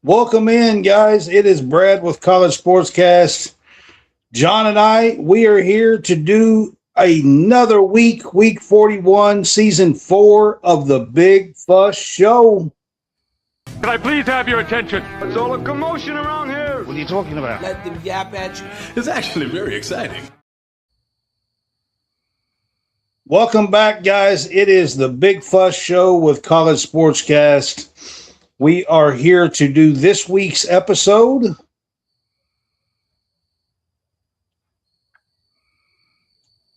Welcome in, guys. It is Brad with College SportsCast. John and I, we are here to do another week 41, season 4 of the Big Fuss Show. Can I please have your attention? There's all a commotion around here. What are you talking about? Let them yap at you. It's actually very exciting. Welcome back, guys. It is the Big Fuss Show with College SportsCast. We are here to do this week's episode.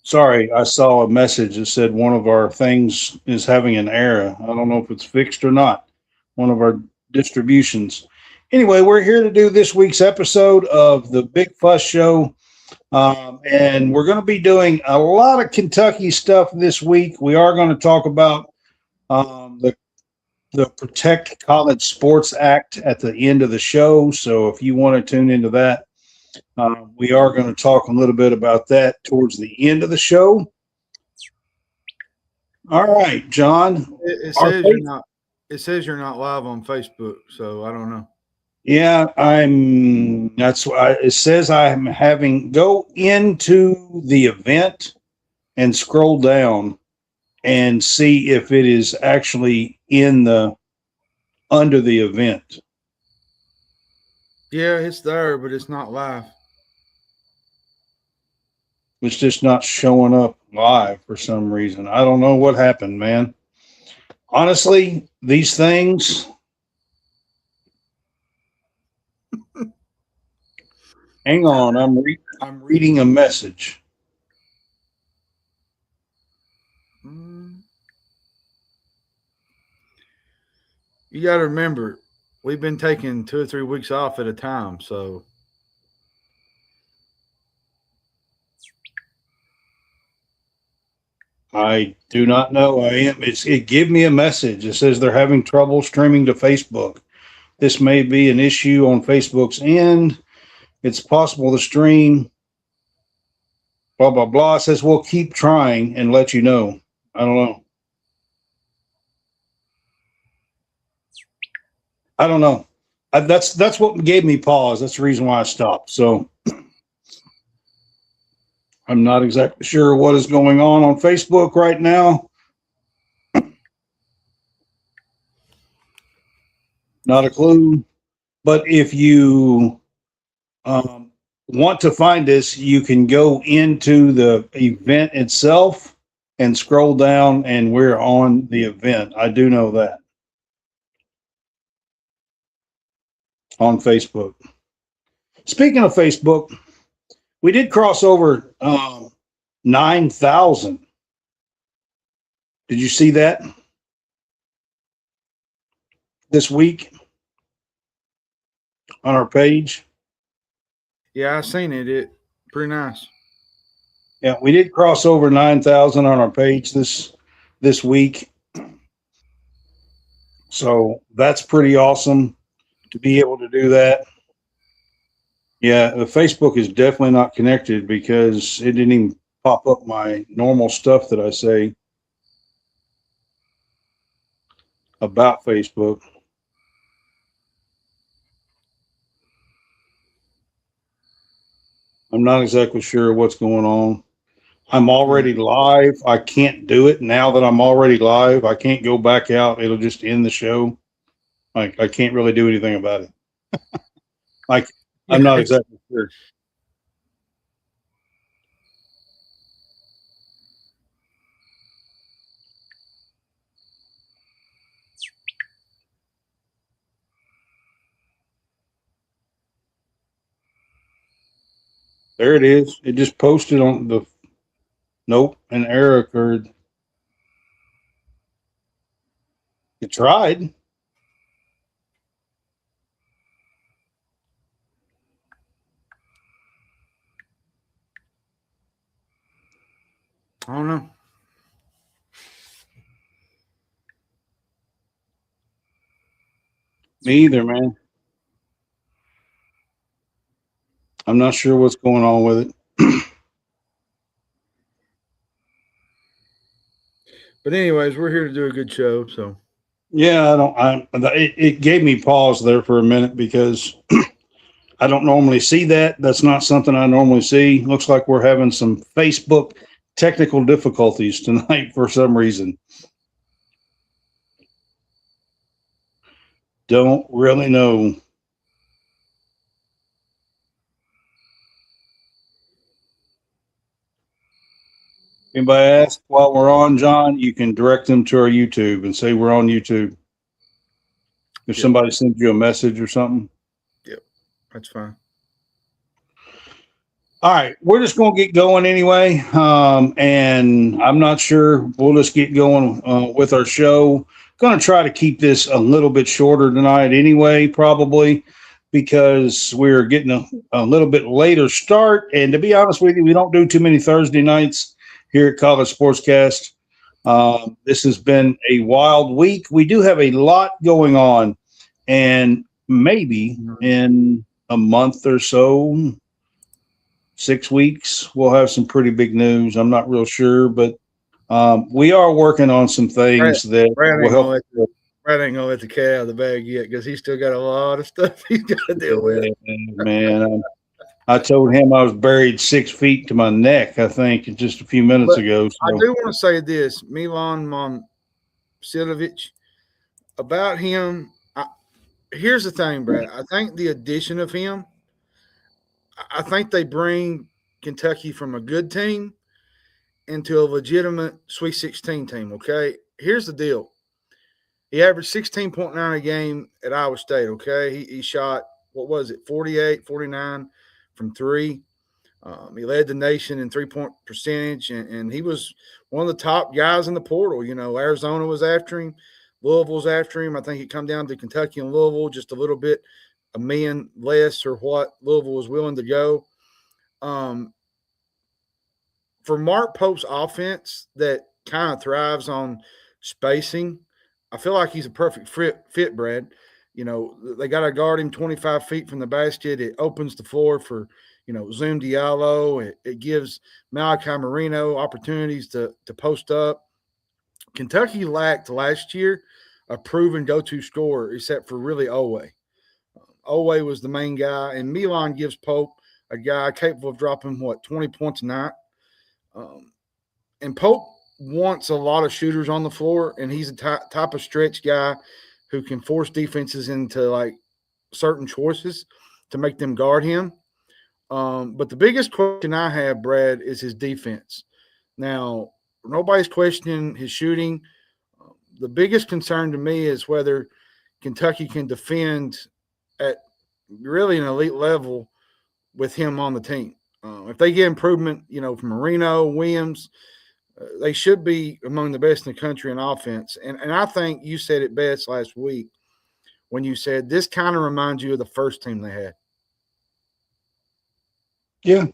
Sorry, I saw a message that said one of our things is having an error. I don't know if it's fixed or not. One of our distributions. Anyway, we're here to do this week's episode of the Big Fuss Show. And we're going to be doing a lot of Kentucky stuff this week. We are going to talk about the Protect College Sports Act at the end of the show. So if you want to tune into that, we are going to talk a little bit about that towards the end of the show. All right, John. It says you're not live on Facebook, so I don't know. Yeah, that's why it says I'm go into the event and scroll down and see if it is actually under the event. Yeah, it's there, but it's not live. It's just not showing up live for some reason. I don't know what happened, man. Honestly, these things. Hang on, I'm reading a message. You got to remember, we've been taking 2 or 3 weeks off at a time, so. I do not know. It gave me a message. It says they're having trouble streaming to Facebook. This may be an issue on Facebook's end. It's possible to stream. Blah, blah, blah. It says we'll keep trying and let you know. I don't know. That's what gave me pause. That's the reason why I stopped. So I'm not exactly sure what is going on Facebook right now. Not a clue. But if you want to find us, you can go into the event itself and scroll down, and we're on the event. I do know that. On Facebook. Speaking of Facebook, we did cross over 9,000. Did you see that this week on our page? Yeah, I seen it. It pretty nice. Yeah, we did cross over 9,000 on our page this week. So that's pretty awesome to be able to do that. Yeah, the Facebook is definitely not connected because it didn't even pop up my normal stuff that I say about Facebook. I'm not exactly sure what's going on. I'm already live. I can't do it now that I'm already live. I can't go back out. It'll just end the show. Like, I can't really do anything about it. I'm not exactly sure. There it is. It just posted on the. Nope, an error occurred. It tried. I don't know. Me either, man. I'm not sure what's going on with it. But anyways, we're here to do a good show, so Yeah, it gave me pause there for a minute because I don't normally see that. That's not something I normally see. Looks like we're having some Facebook technical difficulties tonight for some reason. Don't really know. Anybody ask while we're on, John, you can direct them to our YouTube and say we're on YouTube. If somebody sends you a message or something. Yep, that's fine. All right, we're just going to get going anyway, and I'm not sure. We'll just get going with our show. Going to try to keep this a little bit shorter tonight anyway, probably, because we're getting a little bit later start. And to be honest with you, we don't do too many Thursday nights here at College Sportscast. This has been a wild week. We do have a lot going on, and maybe in a month or so, 6 weeks, we'll have some pretty big news. I'm not real sure, but we are working on some things that will help. Brad ain't gonna let the cat out of the bag yet because he's still got a lot of stuff he's got to deal with. Man, I told him I was buried 6 feet to my neck, I think, just a few minutes ago. So. I do want to say this, Milan Momcilovic, about him. Here's the thing, Brad. I think the addition of him, I think they bring Kentucky from a good team into a legitimate Sweet 16 team, okay? Here's the deal. He averaged 16.9 a game at Iowa State, okay? He shot, 48, 49 from three. He led the nation in three-point percentage, and he was one of the top guys in the portal. You know, Arizona was after him. Louisville was after him. I think he come down to Kentucky and Louisville just a little bit, a million less or what Louisville was willing to go. For Mark Pope's offense that kind of thrives on spacing, I feel like he's a perfect fit, Brad. You know, they got to guard him 25 feet from the basket. It opens the floor for, Zoom Diallo. It gives Malachi Marino opportunities to post up. Kentucky lacked last year a proven go-to scorer except for really Oweh. Oweh was the main guy, and Milan gives Pope a guy capable of dropping, 20 points a night. And Pope wants a lot of shooters on the floor, and he's a type of stretch guy who can force defenses into, certain choices to make them guard him. But the biggest question I have, Brad, is his defense. Now, nobody's questioning his shooting. The biggest concern to me is whether Kentucky can defend at really an elite level with him on the team. If they get improvement, from Marino, Williams, they should be among the best in the country in offense. And I think you said it best last week when you said this kind of reminds you of the first team they had. Yeah.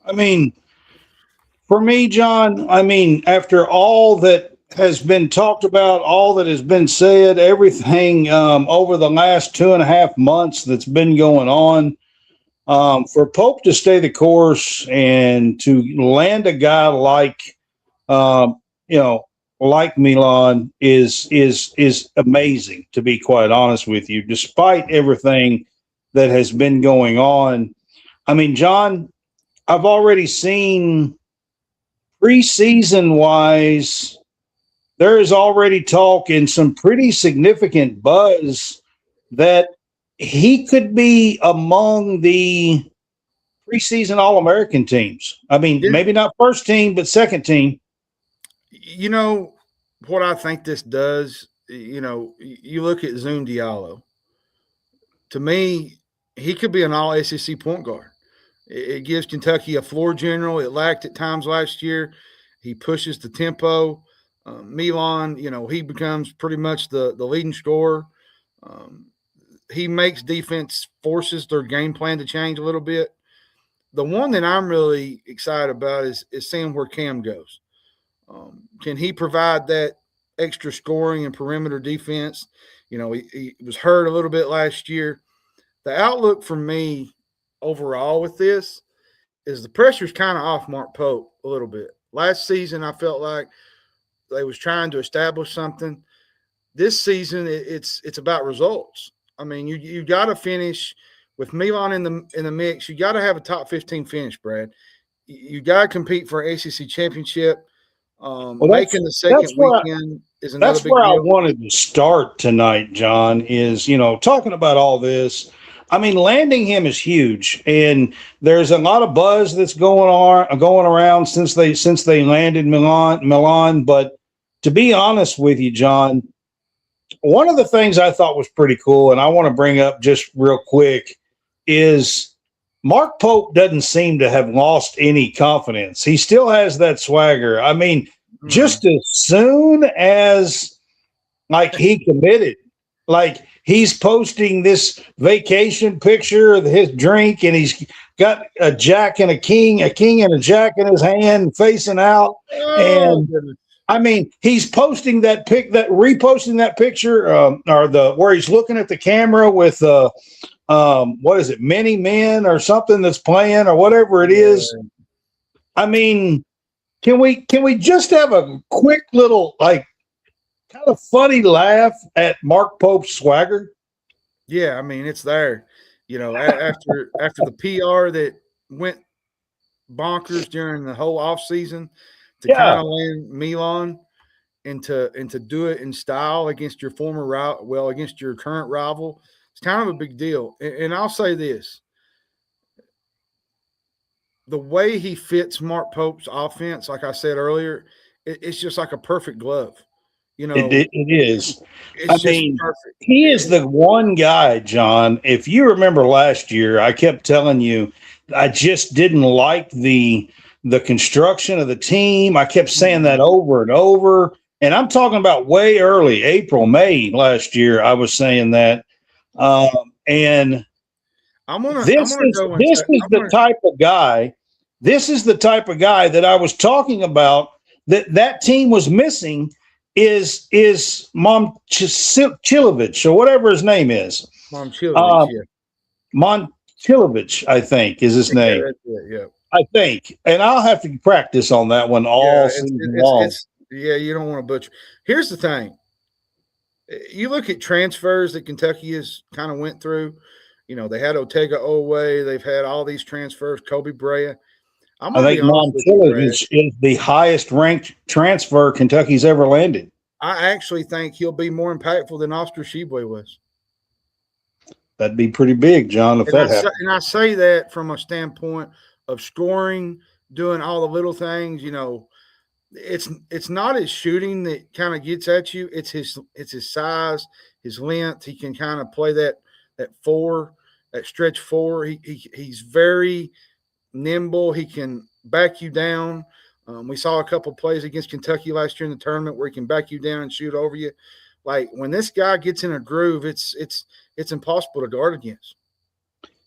I mean, for me, John, after all that has been talked about, all that has been said, everything over the last 2.5 months that's been going on, for Pope to stay the course and to land a guy like Milan is amazing, to be quite honest with you, despite everything that has been going on. John, I've already seen preseason wise, there is already talk and some pretty significant buzz that he could be among the preseason All-American teams. Maybe not first team, but second team. You know what I think this does? You look at Zoom Diallo. To me, he could be an all-SEC point guard. It gives Kentucky a floor general. It lacked at times last year. He pushes the tempo. Milan, he becomes pretty much the leading scorer. He makes defense, forces their game plan to change a little bit. The one that I'm really excited about is seeing where Cam goes. Can he provide that extra scoring and perimeter defense? He was hurt a little bit last year. The outlook for me overall with this is the pressure's kind of off Mark Pope a little bit. Last season, I felt like they was trying to establish something. this season it's about results. I mean, you got to finish with Milan in the mix. You got to have a top 15 finish, Brad. You got to compete for an ACC championship. Making the second weekend is another big deal. That's where I wanted to start tonight, John, is, talking about all this. I mean, landing him is huge, and there's a lot of buzz that's going around since they landed Milan. But to be honest with you, John, one of the things I thought was pretty cool, and I want to bring up just real quick, is Mark Pope doesn't seem to have lost any confidence. He still has that swagger. I mean, just as soon as he committed, he's posting this vacation picture of his drink, and he's got a jack and a king and a jack in his hand facing out. And I mean, he's posting reposting that picture, where he's looking at the camera with what is it, Many Men or something that's playing or whatever it is. I mean, can we just have a quick little kind of funny laugh at Mark Pope's swagger? Yeah, I mean, it's there. After the PR that went bonkers during the whole offseason to kind of land Milan and to do it in style against your against your current rival, it's kind of a big deal. And I'll say this. The way he fits Mark Pope's offense, like I said earlier, it's just like a perfect glove. It is. It's perfect. He is the one guy, John. If you remember last year, I kept telling you I just didn't like the construction of the team. I kept saying that over and over. And I'm talking about way early, April, May last year. I was saying that. And this is the type of guy. This is the type of guy that I was talking about that team was missing. Is Momcilovic or whatever his name is. Momcilovic, Momcilovic, I think, is his name. Yeah. I think. And I'll have to practice on that one all season long. You don't want to butcher. Here's the thing. You look at transfers that Kentucky has kind of went through. They had Otega Oweh. They've had all these transfers, Kobe Brea. I think Momcilovic is the highest ranked transfer Kentucky's ever landed. I actually think he'll be more impactful than Oscar Tshiebwe was. That'd be pretty big, John, if that happened. And I say that from a standpoint of scoring, doing all the little things. It's not his shooting that kind of gets at you. It's his size, his length. He can kind of play that stretch four. He's very nimble. He can back you down. We saw a couple plays against Kentucky last year in the tournament where he can back you down and shoot over you. Like when this guy gets in a groove, it's impossible to guard against.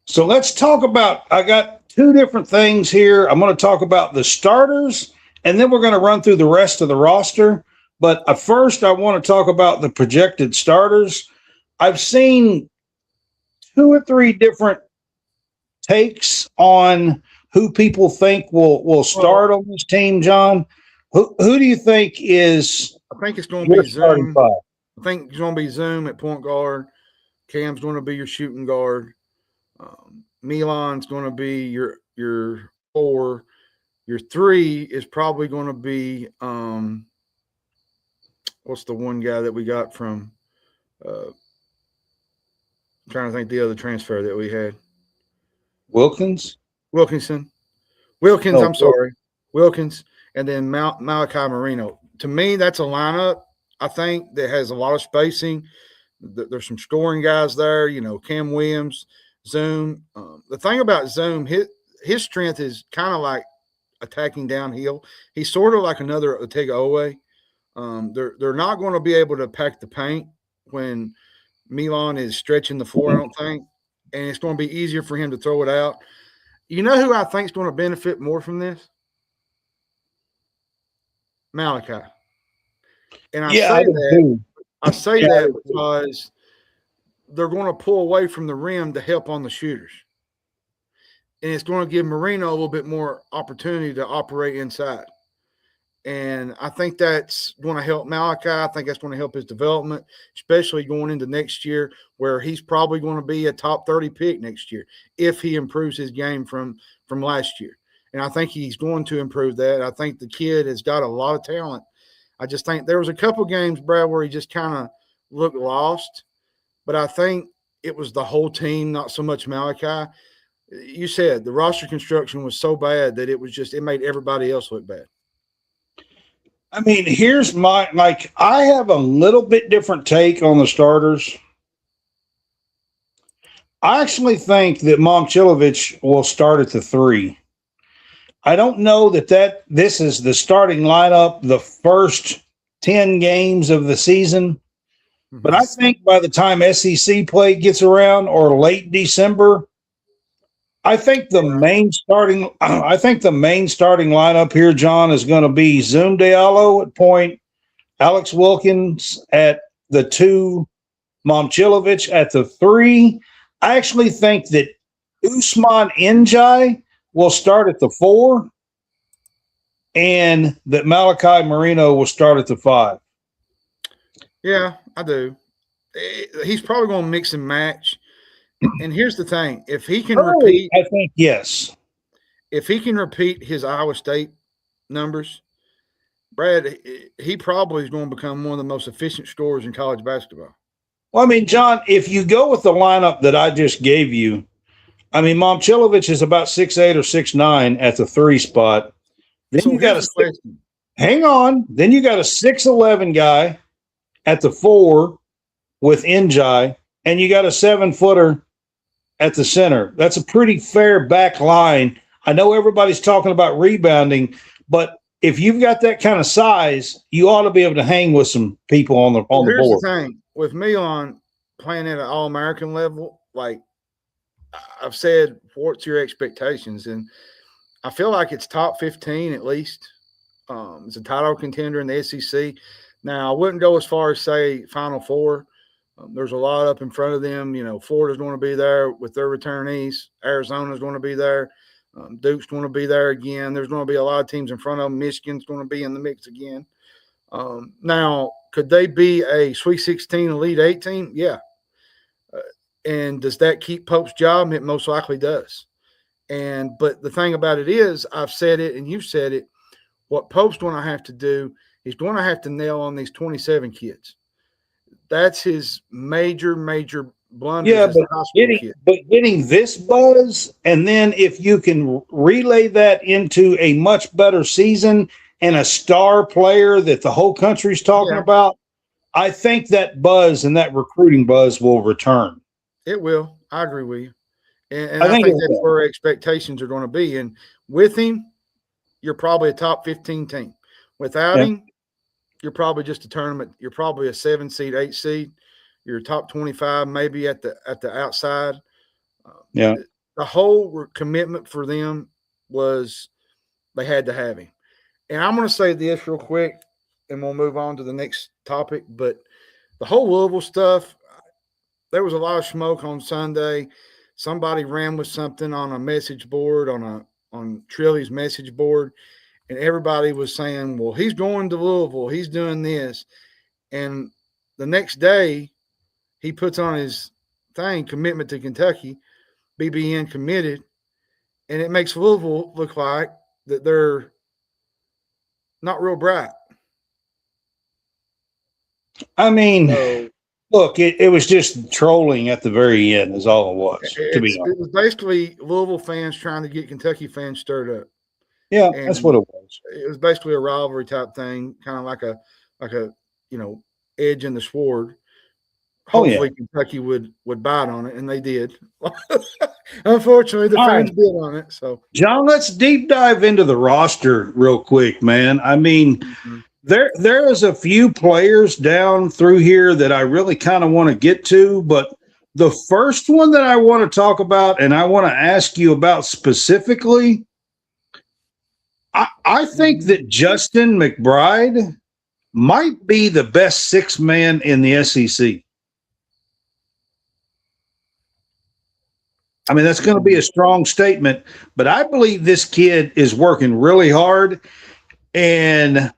So let's talk about. I got two different things here. I'm going to talk about the starters, and then we're going to run through the rest of the roster. But first, I want to talk about the projected starters. I've seen 2 or 3 different takes on who people think will start on this team, John. Who do you think is? I think it's going to be Zoom. I think it's going to be Zoom at point guard. Cam's going to be your shooting guard. Milan's going to be your 4. Your 3 is probably going to be what's the one guy that we got from? Trying to think the other transfer that we had. Wilkins. I'm sorry. Wilkins, and then Malachi Marino. To me, that's a lineup, I think, that has a lot of spacing. There's some scoring guys there, Cam Williams, Zoom. The thing about Zoom, his strength is kind of like attacking downhill. He's sort of like another Otega Oweh. They're not going to be able to pack the paint when Milan is stretching the floor, I don't think. And it's going to be easier for him to throw it out. You know who I think is going to benefit more from this? Malachi. And I say that because they're going to pull away from the rim to help on the shooters. And it's going to give Marino a little bit more opportunity to operate inside. And I think that's going to help Malachi. I think that's going to help his development, especially going into next year where he's probably going to be a top 30 pick next year if he improves his game from last year. And I think he's going to improve that. I think the kid has got a lot of talent. I just think there was a couple games, Brad, where he just kind of looked lost. But I think it was the whole team, not so much Malachi. You said the roster construction was so bad that it made everybody else look bad. I mean, here's I have a little bit different take on the starters. I actually think that Momcilovic will start at the 3. I don't know that this is the starting lineup the first 10 games of the season, but I think by the time SEC play gets around or late December, I think the main starting lineup here, John, is going to be Zoom Diallo at point, Alex Wilkins at the 2, Momcilovic at the 3. I actually think that Usman Njai will start at the 4, and that Malachi Marino will start at the 5. Yeah, I do. He's probably going to mix and match. And here's the thing: if he can repeat, I think yes. If he can repeat his Iowa State numbers, Brad, he probably is going to become one of the most efficient scorers in college basketball. Well, I mean, John, if you go with the lineup that I just gave you, I mean, Momcilovic is about 6'8" or 6'9" at the 3 spot. Then So you got here's the question. hang on. Then you got a 6'11" guy at the 4 with Njai, and you got a 7-footer at the center. That's a pretty fair back line. I know everybody's talking about rebounding, but if you've got that kind of size, you ought to be able to hang with some people on the board. Here's the thing. With Milan playing at an All-American level, like I've said, what's your expectations? And I feel like it's top 15 at least. It's a title contender in the SEC. Now, I wouldn't go as far as say Final Four. There's a lot up in front of them. You know, Florida's going to be there with their returnees. Arizona's going to be there. Duke's going to be there again. There's going to be a lot of teams in front of them. Michigan's going to be in the mix again. Now, could they be a Sweet 16 Elite 8 team? Yeah. And does that keep Pope's job? It most likely does. But the thing about it is, I've said it and you've said it, what Pope's going to have to do, he's going to have to nail on these 27 kids. That's his major blunder. Yeah, but getting this buzz, and then if you can relay that into a much better season and a star player that the whole country's talking about, I think that buzz and that recruiting buzz will return. It will. I agree with you. And I think that's where expectations are going to be. And with him, you're probably a top 15 team. Without him, you're probably just a tournament. You're probably a 7 seed, 8 seed. You're top 25, maybe at the outside. The whole commitment for them was they had to have him. And I'm going to say this real quick, and we'll move on to the next topic. But the whole Louisville stuff, there was a lot of smoke on Sunday. Somebody ran with something on a message board, on Trilly's message board, and everybody was saying, well, he's going to Louisville. He's doing this. And the next day, he puts on his thing, commitment to Kentucky, BBN committed, and it makes Louisville look like that they're not real bright. I mean, look, it was just trolling at the very end is all it was, to be honest. It was basically Louisville fans trying to get Kentucky fans stirred up. Yeah, and that's what it was. It was basically a rivalry type thing, kind of like a edge in the sword. Hopefully Kentucky would bite on it, and they did. Unfortunately, the fans bit on it. So, John, let's deep dive into the roster real quick, man. I mean, there is a few players down through here that I really kind of want to get to, but the first one that I want to talk about and I want to ask you about specifically, I think that Justin McBride might be the best sixth man in the SEC. I mean, that's going to be a strong statement, but I believe this kid is working really hard. And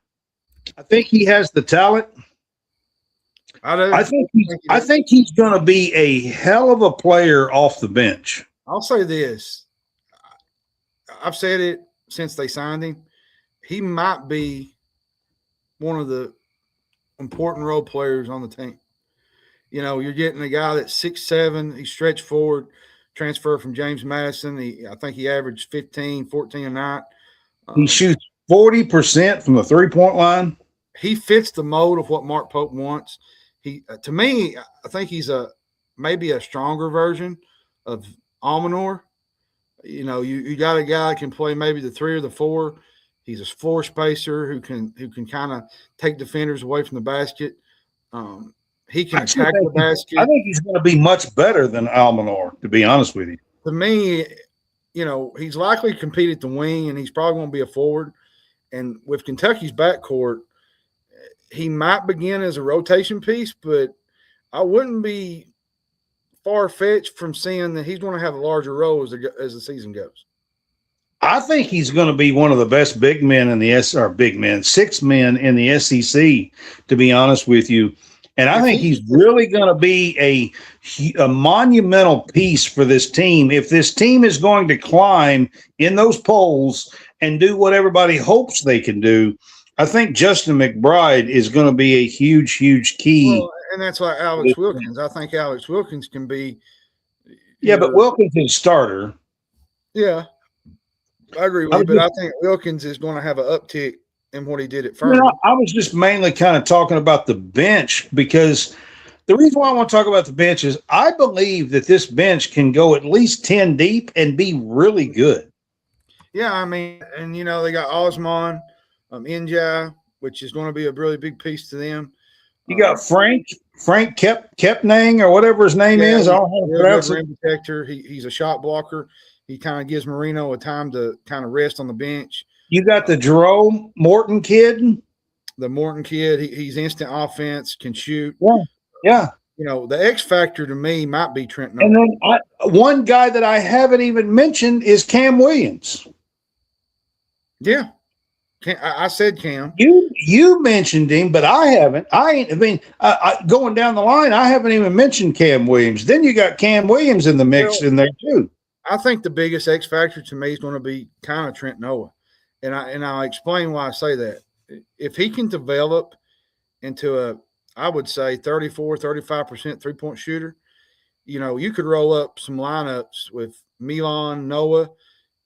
I think he has the talent. I do. I think he's going to be a hell of a player off the bench. I'll say this. I've said it since they signed him. He might be one of the important role players on the team. You know, you're getting a guy that's 6'7", he's stretched forward, transfer from James Madison. I think he averaged 15, 14 a night. He shoots 40% from the three-point line. He fits the mold of what Mark Pope wants. To me, I think he's maybe a stronger version of Almanor. You know, you got a guy that can play maybe the 3 or the 4. He's a floor spacer who can kind of take defenders away from the basket. He can attack the basket. I think he's going to be much better than Almanor, to be honest with you. To me, you know, he's likely to compete at the wing, and he's probably going to be a forward. And with Kentucky's backcourt, he might begin as a rotation piece, but I wouldn't be far-fetched from seeing that he's going to have a larger role as the season goes. I think he's going to be one of the best big men in the 6 men in the SEC, to be honest with you. And I think he's really going to be a monumental piece for this team. If this team is going to climb in those polls and do what everybody hopes they can do, I think Justin McBride is going to be a huge, huge key. Well, and that's why Alex Wilkins. I think Alex Wilkins can be. Yeah, but Wilkins is starter. Yeah, I agree with you, but I think Wilkins is going to have an uptick in what he did at first. I was just mainly kind of talking about the bench, because the reason why I want to talk about the bench is I believe that this bench can go at least 10 deep and be really good. Yeah, I mean, and you know, they got Osman, Njai, which is going to be a really big piece to them. You got Frank Kepnang or whatever his name is. I don't know how to pronounce it. Protector. He's a shot blocker. He kind of gives Marino a time to kind of rest on the bench. You got the Jerome Morton kid. The Morton kid, he's instant offense, can shoot. Yeah. You know, the X factor to me might be Trent Noah. And then one guy that I haven't even mentioned is Cam Williams. Yeah. I said Cam. You mentioned him, but I haven't. Going down the line, I haven't even mentioned Cam Williams. Then you got Cam Williams in the mix in there too. I think the biggest X factor to me is going to be kind of Trent Noah. And I'll explain why I say that. If he can develop into I would say 34, 35% three-point shooter, you know, you could roll up some lineups with Milan, Noah,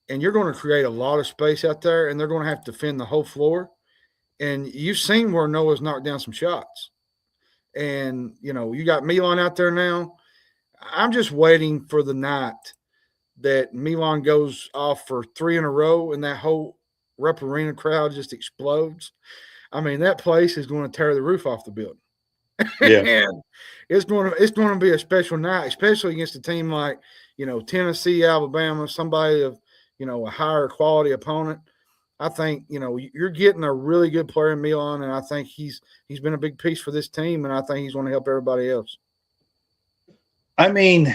and you're going to create a lot of space out there, and they're going to have to defend the whole floor. And you've seen where Noah's knocked down some shots. And, you know, you got Milan out there now. I'm just waiting for the night that Milan goes off for 3 in a row and that whole Rupp Arena crowd just explodes. I mean, that place is going to tear the roof off the building. Yeah. It's going to be a special night, especially against a team like, you know, Tennessee, Alabama, somebody of, you know, a higher quality opponent. I think, you know, you're getting a really good player in Milan, and I think he's been a big piece for this team, and I think he's going to help everybody else. I mean,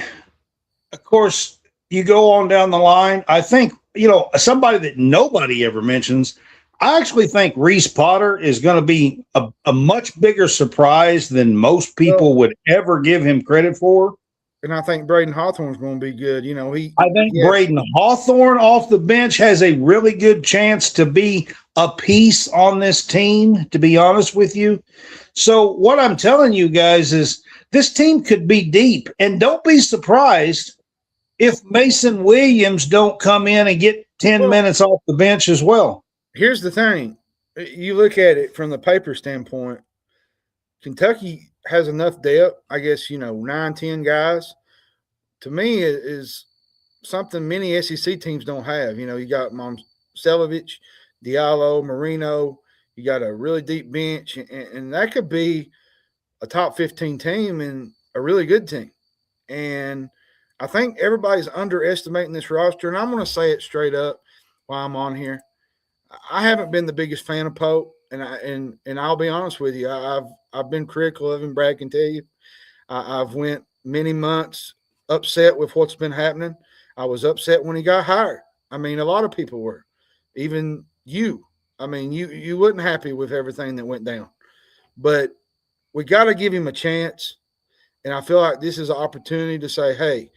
of course, you go on down the line. I think, you know, somebody that nobody ever mentions, I actually think Reese Potter is going to be a much bigger surprise than most people would ever give him credit for. And I think Braden Hawthorne's going to be good. You know, I think Braden Hawthorne off the bench has a really good chance to be a piece on this team, to be honest with you. So what I'm telling you guys is this team could be deep, and don't be surprised if Mason Williams don't come in and get 10 minutes off the bench as well. Here's the thing. You look at it from the paper standpoint, Kentucky has enough depth, I guess, you know, 9, 10 guys. To me, it is something many SEC teams don't have. You know, you got Momcilovic, Diallo, Marino. You got a really deep bench, and that could be a top 15 team and a really good team. And I think everybody's underestimating this roster, and I'm going to say it straight up while I'm on here. I haven't been the biggest fan of Pope, and I'll be honest with you. I've been critical of him. Brad can tell you. I've went many months upset with what's been happening. I was upset when he got hired. I mean, a lot of people were, even you. I mean, you wasn't happy with everything that went down, but we got to give him a chance. And I feel like this is an opportunity to say, hey,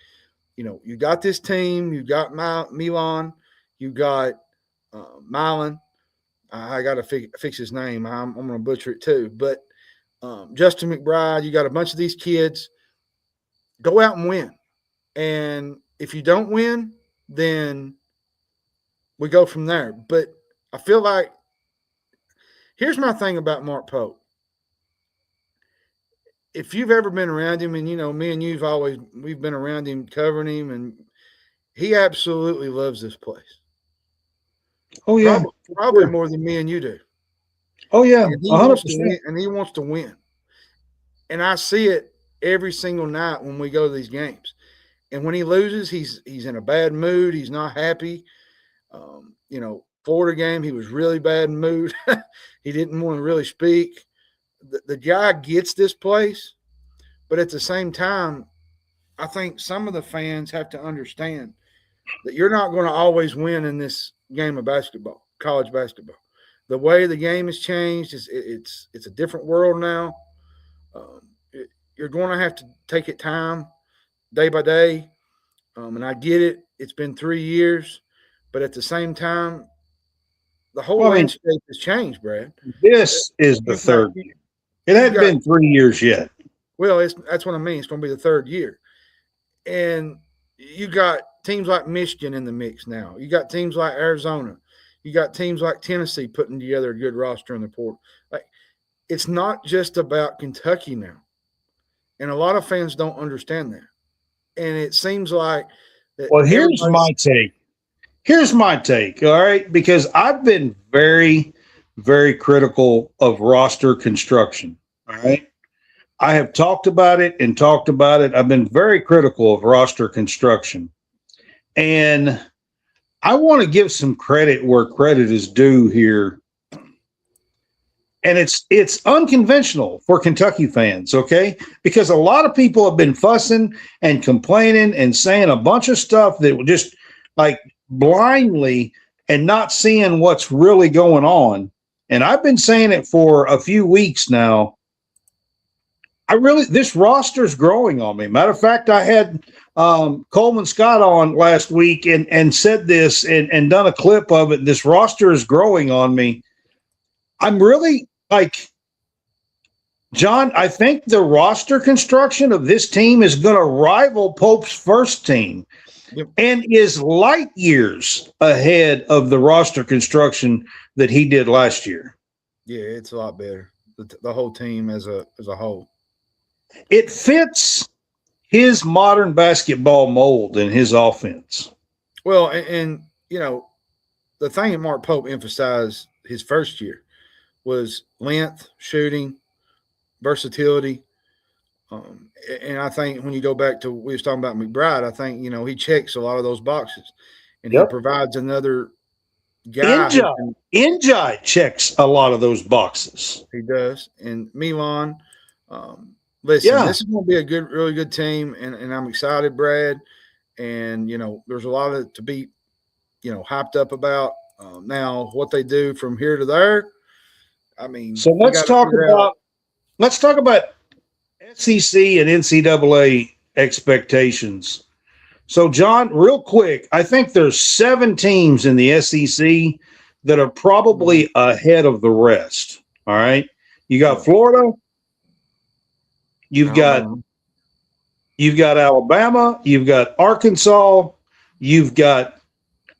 you got this team, you got Milan, you got Milan. I got to fix his name. I'm going to butcher it too. But Justin McBride, you got a bunch of these kids. Go out and win. And if you don't win, then we go from there. But I feel like here's my thing about Mark Pope. If you've ever been around him, and me and we've been around him, covering him, and he absolutely loves this place. Oh yeah, probably more than me and you do. Oh yeah, and he 100%. Wants to win. And I see it every single night when we go to these games. And when he loses, he's in a bad mood. He's not happy. Florida game, he was really bad in mood. He didn't want to really speak. The guy gets this place, but at the same time, I think some of the fans have to understand that you're not going to always win in this game of basketball, college basketball. The way the game has changed, it's a different world now. You're going to have to take it time, day by day. And I get it. It's been 3 years. But at the same time, the whole landscape has changed, Brad. This is the third year. It hadn't been 3 years yet. Well, that's what I mean. It's going to be the third year. And you got teams like Michigan in the mix now. You got teams like Arizona. You got teams like Tennessee putting together a good roster in the portal. Like, it's not just about Kentucky now. And a lot of fans don't understand that. And it seems like that. Well, here's my take. Here's my take, all right? Because I've been very, very critical of roster construction, all right? I have talked about it. I've been very critical of roster construction. And I want to give some credit where credit is due here. And it's unconventional for Kentucky fans, okay? Because a lot of people have been fussing and complaining and saying a bunch of stuff that were just like blindly and not seeing what's really going on. And I've been saying it for a few weeks now. This roster's growing on me. Matter of fact, I had Coleman Scott on last week and said this and done a clip of it. This roster is growing on me. I'm really John, I think the roster construction of this team is going to rival Pope's first team. Yep. And is light years ahead of the roster construction that he did last year. Yeah, it's a lot better. The whole team as a whole. It fits his modern basketball mold and his offense. Well, and the thing that Mark Pope emphasized his first year was length, shooting, versatility. And I think when you go back to we was talking about McBride, I think he checks a lot of those boxes, and he provides another guy. Njai checks a lot of those boxes. He does. And Milan, listen, this is going to be a really good team, and I'm excited, Brad. And there's a lot to be hyped up about. Now what they do from here to there. I mean, so let's talk about SEC and NCAA expectations. So, John, real quick, I think there's 7 teams in the SEC that are probably ahead of the rest. All right. You got Florida. You've got Alabama. You've got Arkansas. You've got,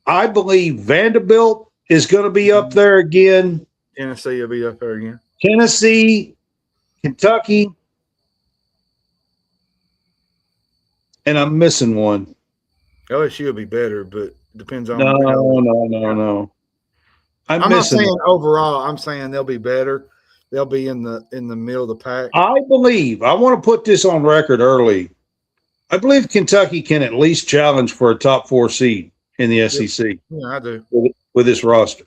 I believe, Vanderbilt is going to be up there again. Tennessee will be up there again. Tennessee, Kentucky. And I'm missing one. LSU will be better, but it depends on. No. I'm not saying overall. I'm saying they'll be better. They'll be in the middle of the pack. I want to put this on record early. I believe Kentucky can at least challenge for a top 4 seed in the SEC. Yeah, I do. With this roster.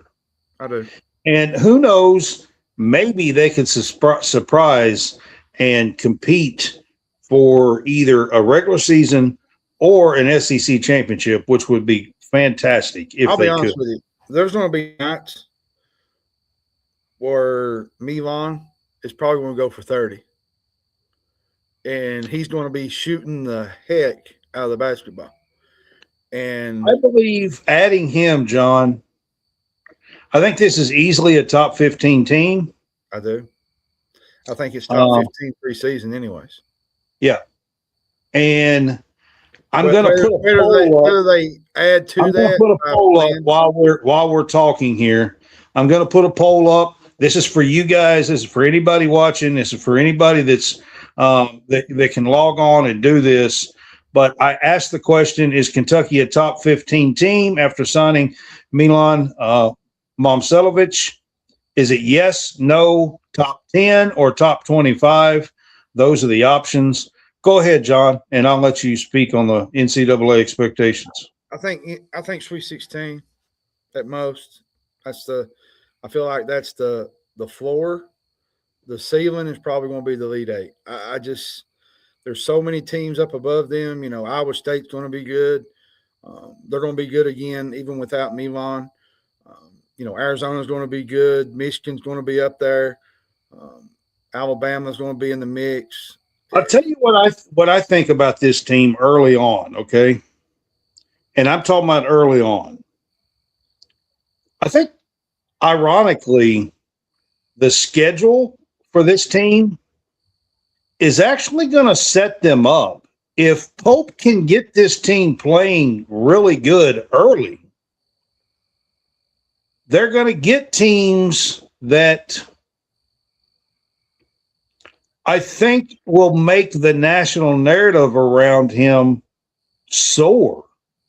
I do. And who knows, maybe they could surprise and compete for either a regular season or an SEC championship, which would be fantastic if I'll be they honest could. with you. There's going to be nights where Milan is probably going to go for 30. And he's going to be shooting the heck out of the basketball. And I believe adding him, John, I think this is easily a top 15 team. I do. I think it's top 15 preseason anyways. Yeah. And I'm going to put a poll up. Whether they add to I'm that. going to put a poll up while we're talking here. I'm going to put a poll up. This is for you guys. This is for anybody watching. This is for anybody that's that can log on and do this. But I asked the question, is Kentucky a top 15 team after signing Milan Momcilovic? Is it yes, no, top 10, or top 25? Those are the options. Go ahead, John, and I'll let you speak on the NCAA expectations. I think Sweet 16 at most. I feel like that's the floor. The ceiling is probably going to be the Elite Eight. There's so many teams up above them. You know, Iowa State's going to be good. They're going to be good again, even without Milan. Arizona's going to be good. Michigan's going to be up there. Alabama's going to be in the mix. I'll tell you what I think about this team early on, okay? And I'm talking about early on. I think, ironically, the schedule for this team is actually going to set them up. If Pope can get this team playing really good early, they're going to get teams that I think will make the national narrative around him soar,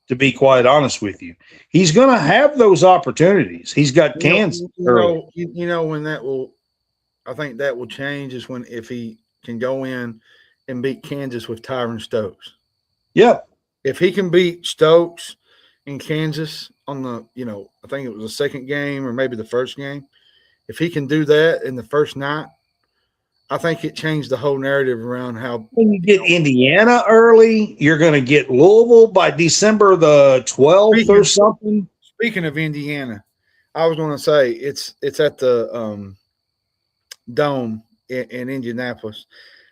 to be quite honest with you. He's going to have those opportunities. He's got Kansas. I think that will change is if he can go in and beat Kansas with Tyron Stokes. Yep. If he can beat Stokes in Kansas on I think it was the second game or maybe the first game. If he can do that in the first night, I think it changed the whole narrative around how. When you get Indiana early, you're going to get Louisville by December the 12th or something. Speaking of Indiana, I was going to say it's at the Dome in Indianapolis.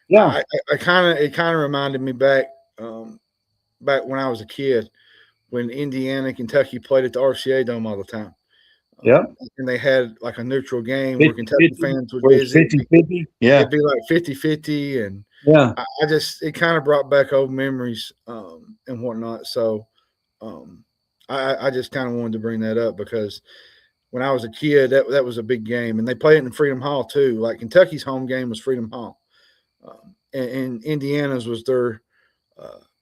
Yeah, it kind of reminded me back when I was a kid when Indiana and Kentucky played at the RCA Dome all the time. Yeah. And they had like a neutral game where Kentucky fans would visit. 50-50. Yeah. It'd be like 50-50. And yeah, it kind of brought back old memories and whatnot. So I just kind of wanted to bring that up because when I was a kid, that was a big game. And they played it in Freedom Hall too. Like Kentucky's home game was Freedom Hall. And Indiana's was their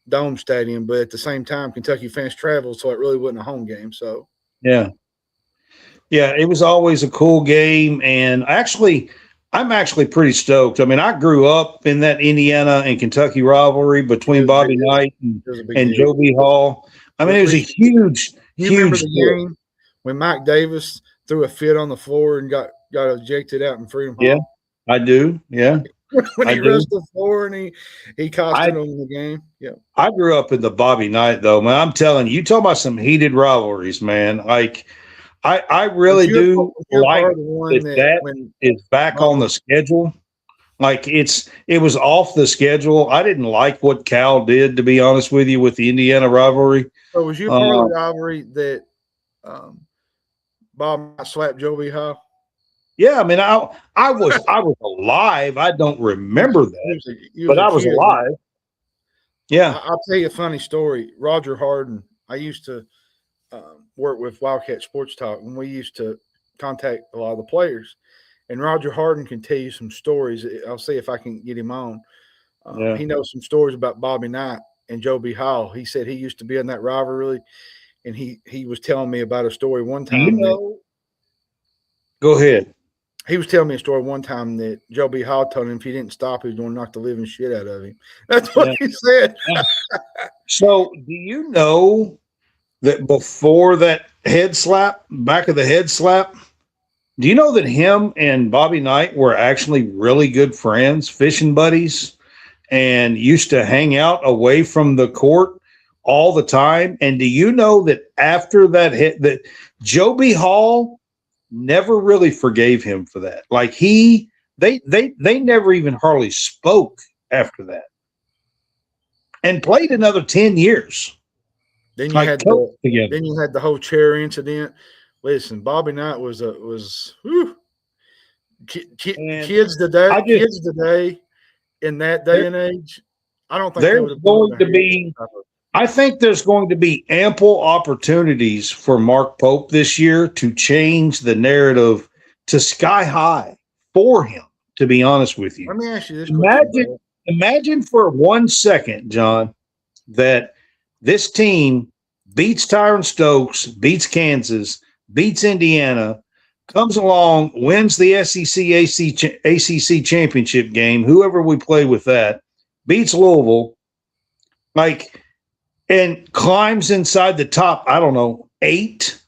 Dome Stadium. But at the same time, Kentucky fans traveled, so it really wasn't a home game. So yeah. Yeah, it was always a cool game, and I'm actually pretty stoked. I mean, I grew up in that Indiana and Kentucky rivalry between Bobby Knight and Joe B. Hall. I mean, it was a huge remember the game when Mike Davis threw a fit on the floor and got ejected out in Freedom Hall? Yeah, I do. Yeah. When he rushed the floor and he costed him the game. Yeah. I grew up in the Bobby Knight, though, man. I'm telling you, talk about some heated rivalries, man. Like, I really do like that is back on the schedule. Like it was off the schedule. I didn't like what Cal did, to be honest with you, with the Indiana rivalry. So was you part of the rivalry that Bob slapped Joe B. Hall? Yeah, I mean, I was alive. I don't remember that, but I was alive. Yeah, I'll tell you a funny story. Roger Harden. I used to work with Wildcat Sports Talk, and we used to contact a lot of the players. And Roger Harden can tell you some stories. I'll see if I can get him on. He knows some stories about Bobby Knight and Joe B. Hall. He said he used to be in that rivalry, and he was telling me about a story one time. Go ahead. He was telling me a story one time that Joe B. Hall told him if he didn't stop, he was going to knock the living shit out of him. That's what he said. So do you know that before that back of the head slap, do you know that him and Bobby Knight were actually really good friends, fishing buddies, and used to hang out away from the court all the time? And do you know that after that hit, that Joe B. Hall never really forgave him for that. Like they never even hardly spoke after that, and played another 10 years. Then you Like had coached together. then you had the whole chair incident. Listen, Bobby Knight was whew. And Kids today, I just- kids today, in that day and age, I don't think they There's would have going to be, I think there's going to be ample opportunities for Mark Pope this year to change the narrative to sky high for him, to be honest with you. Let me ask you this question. Imagine for 1 second, John, that this team beats Tyron Stokes, beats Kansas, beats Indiana, comes along, wins the ACC championship game, whoever we play with that, beats Louisville, and climbs inside the top, I don't know, 8.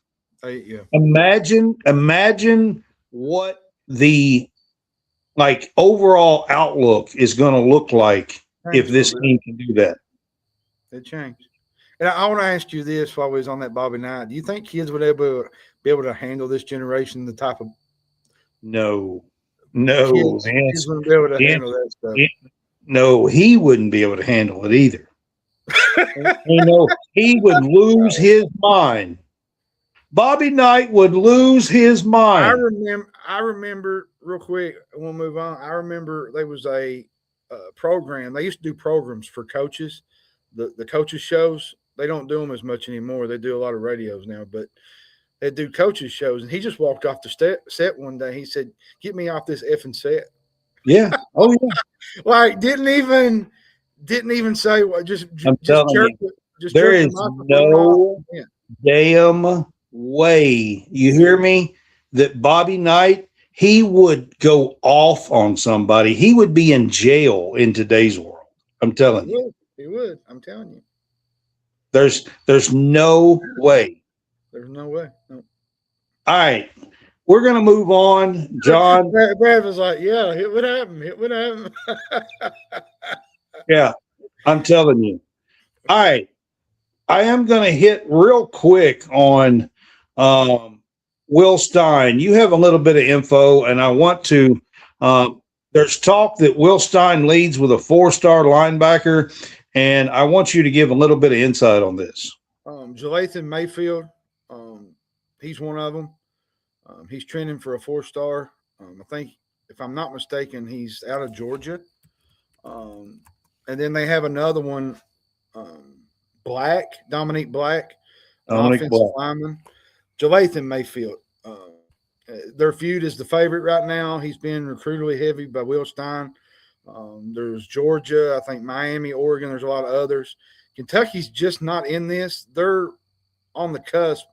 Yeah. Imagine what the overall outlook is going to look like if this team can do that. It changed. And I want to ask you this while we was on that Bobby Knight. Do you think kids would be able to handle this generation, the type of No. kids wouldn't be able to handle that stuff? No, he wouldn't be able to handle it either. He would lose his mind. Bobby Knight would lose his mind. I remember real quick. We'll move on. I remember there was a program. They used to do programs for coaches, the coaches shows. They don't do them as much anymore. They do a lot of radios now, but they do coaches shows. And he just walked off the set one day. He said, "Get me off this effing set." Yeah. Oh yeah. Like didn't even say what. Just there is no damn way. You hear me? That Bobby Knight, he would go off on somebody. He would be in jail in today's world. I'm telling you. He would. I'm telling you. There's no way. There's no way. No. All right. We're going to move on. John. Brad was like, yeah, it would happen. It would happen. Yeah, I'm telling you. All right. I am going to hit real quick on Will Stein. You have a little bit of info, and I want to there's talk that Will Stein leads with a 4-star linebacker, and I want you to give a little bit of insight on this. Jalathan Mayfield, he's one of them. He's trending for a 4-star. I think, if I'm not mistaken, he's out of Georgia. And then they have another one, Dominique Black, offensive lineman. Jalathan Mayfield. They're viewed as the favorite right now. He's being recruited heavy by Will Stein. There's Georgia, I think Miami, Oregon. There's a lot of others. Kentucky's just not in this. They're on the cusp.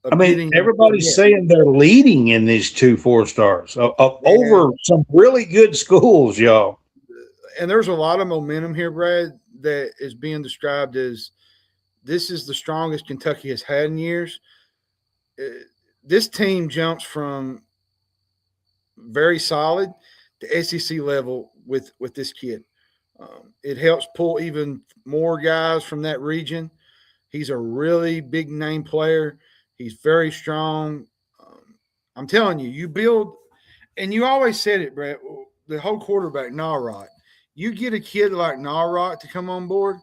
Everybody's saying they're leading in these 2 4-stars over some really good schools, y'all. And there's a lot of momentum here, Brad, that is being described as this is the strongest Kentucky has had in years. This team jumps from very solid to SEC level with this kid. It helps pull even more guys from that region. He's a really big name player. He's very strong. I'm telling you, you build, and you always said it, Brett, the whole quarterback, Narot. You get a kid like Narot to come on board,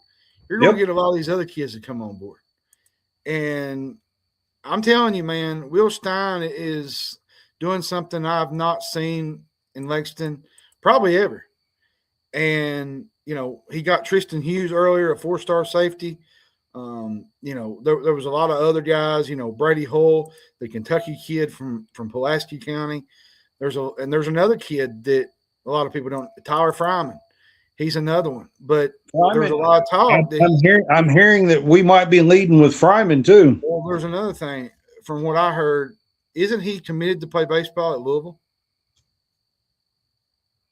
you're going to get a lot of these other kids to come on board. And I'm telling you, man, Will Stein is doing something I've not seen in Lexington probably ever. And, he got Tristan Hughes earlier, a 4-star safety. There was a lot of other guys, Brady Hull, the Kentucky kid from Pulaski County. There's another kid that a lot of people don't, Tyler Fryman. He's another one, but there's a lot of talk. I'm hearing that we might be leading with Fryman too. Well, there's another thing. From what I heard, isn't he committed to play baseball at Louisville?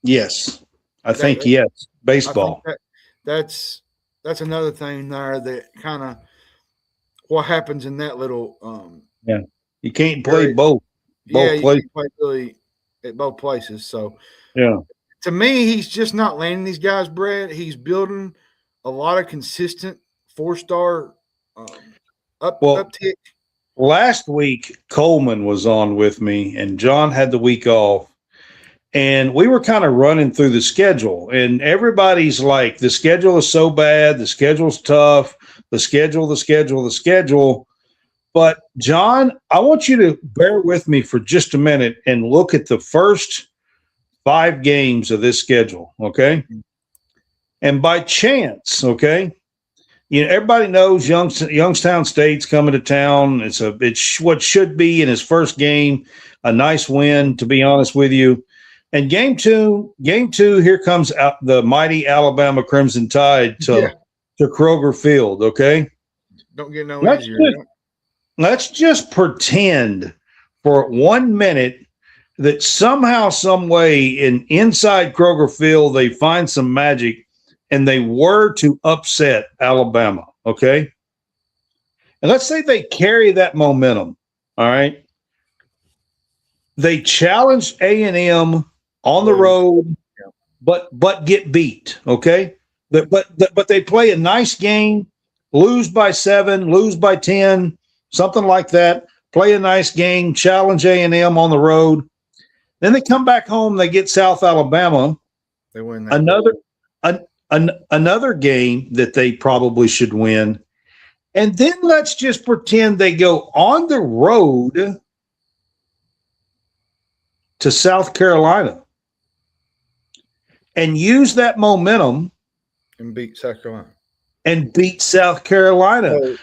Yes, I think yes. Baseball. I think that's another thing there that kind of what happens in that little. You can't play both. You can't play really at both places. So to me, he's just not landing these guys, Brad. He's building a lot of consistent 4-star uptick. last week Coleman was on with me, and John had the week off. And we were kind of running through the schedule, and everybody's like, the schedule is so bad, the schedule's tough, the schedule. But, John, I want you to bear with me for just a minute and look at the first 5 games of this schedule, okay? And by chance, okay, everybody knows Youngstown State's coming to town. It's what should be in his first game, a nice win, to be honest with you. And game two, here comes the mighty Alabama Crimson Tide to Kroger Field, okay? Don't get no easier. Let's just pretend for 1 minute that somehow, some way, inside Kroger Field, they find some magic and they were to upset Alabama, okay? And let's say they carry that momentum, all right? They challenge A&M on the road, but get beat, okay? But they play a nice game, lose by 7, lose by 10, something like that. Play a nice game, challenge A&M on the road. Then they come back home, they get South Alabama. They win that. Another game that they probably should win. And then let's just pretend they go on the road to South Carolina and use that momentum and beat South Carolina.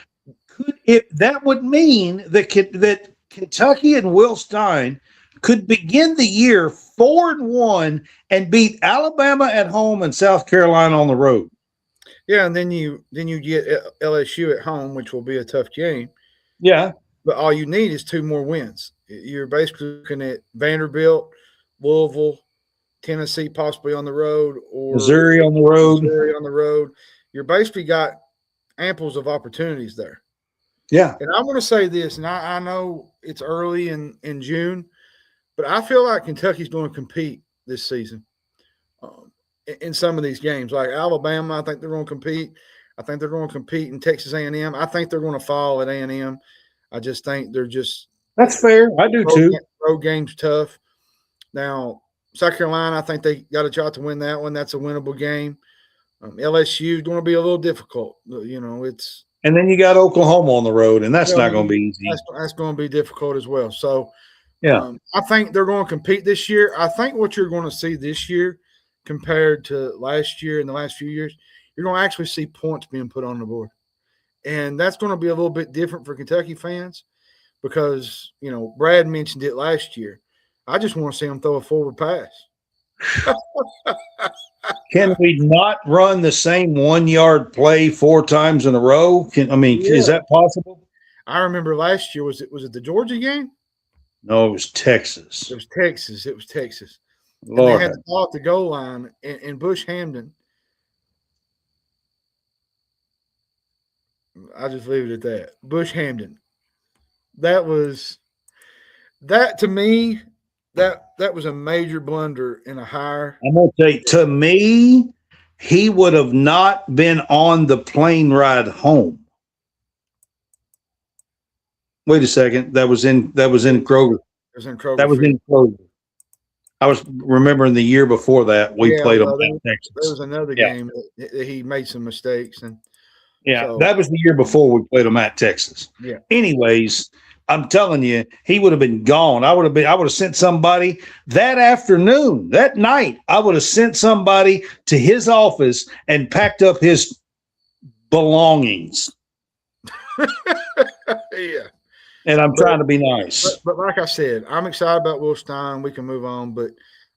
That would mean that Kentucky and Will Stein could begin the year 4-1 and beat Alabama at home and South Carolina on the road. Yeah, and then you get LSU at home, which will be a tough game. Yeah. But all you need is 2 more wins. You're basically looking at Vanderbilt, Louisville, Tennessee possibly on the road, or Missouri on the road. You're basically got amples of opportunities there. Yeah. And I want to say this, and I know it's early in June, but I feel like Kentucky's going to compete this season in some of these games. Like Alabama, I think they're going to compete. I think they're going to compete in Texas A&M. I think they're going to fall at A&M. I just think they're just – that's fair. I do too. Road game's tough. Now, South Carolina, I think they got a shot to win that one. That's a winnable game. LSU is going to be a little difficult. It's – and then you got Oklahoma on the road, and that's not going to be easy. That's going to be difficult as well. So, yeah, I think they're going to compete this year. I think what you're going to see this year compared to last year and the last few years, you're going to actually see points being put on the board. And that's going to be a little bit different for Kentucky fans because, Brad mentioned it last year. I just want to see them throw a forward pass. Can we not run the same 1-yard play 4 times in a row? Is that possible? I remember last year, was it the Georgia game? No, it was Texas. It was Texas. Lord. And they had the ball at the goal line, and Bush Hamden. I'll just leave it at that. Bush Hamden. That to me, that was a major blunder in a hire. I'm going to tell you, to me, he would have not been on the plane ride home. Wait a second. That was in Kroger. It was in Kroger. That was in Kroger. I was remembering the year before that we played them in Texas. There was another game that he made some mistakes, and that was the year before we played them at Texas. Yeah. Anyways, I'm telling you, he would have been gone. I would have sent somebody that afternoon, that night. I would have sent somebody to his office and packed up his belongings. Yeah. And I'm trying to be nice. But like I said, I'm excited about Will Stein. We can move on, but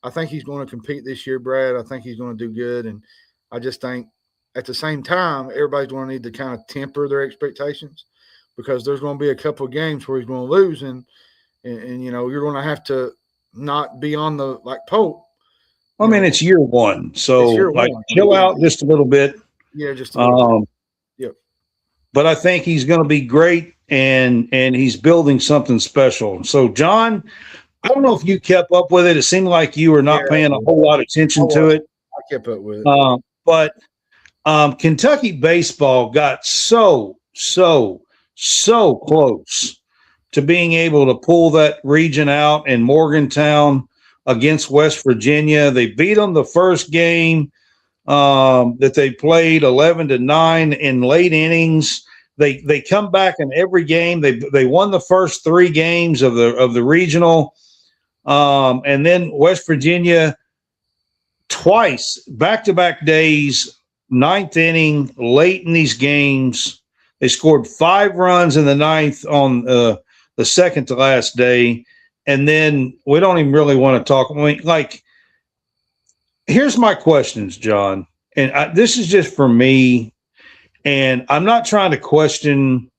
I think he's going to compete this year, Brad. I think he's going to do good. And I just think at the same time, everybody's going to need to kind of temper their expectations because there's going to be a couple of games where he's going to lose. And you're going to have to not be on the like Pope. I mean, it's year one. So chill out just a little bit. Yeah, just a little bit. Yep. But I think he's going to be great. And he's building something special. So, John, I don't know if you kept up with it. It seemed like you were not paying a whole lot of attention to it. I kept up with it. But Kentucky baseball got so close to being able to pull that region out in Morgantown against West Virginia. They beat them the first game that they played 11-9 in late innings. They come back in every game. They won the first 3 games of the regional, and then West Virginia twice, back-to-back days, 9th inning, late in these games. They scored 5 runs in the 9th on the second to last day. And then we don't even really want to talk. I mean, like, here's my questions, John. And this is just for me. And I'm not trying to question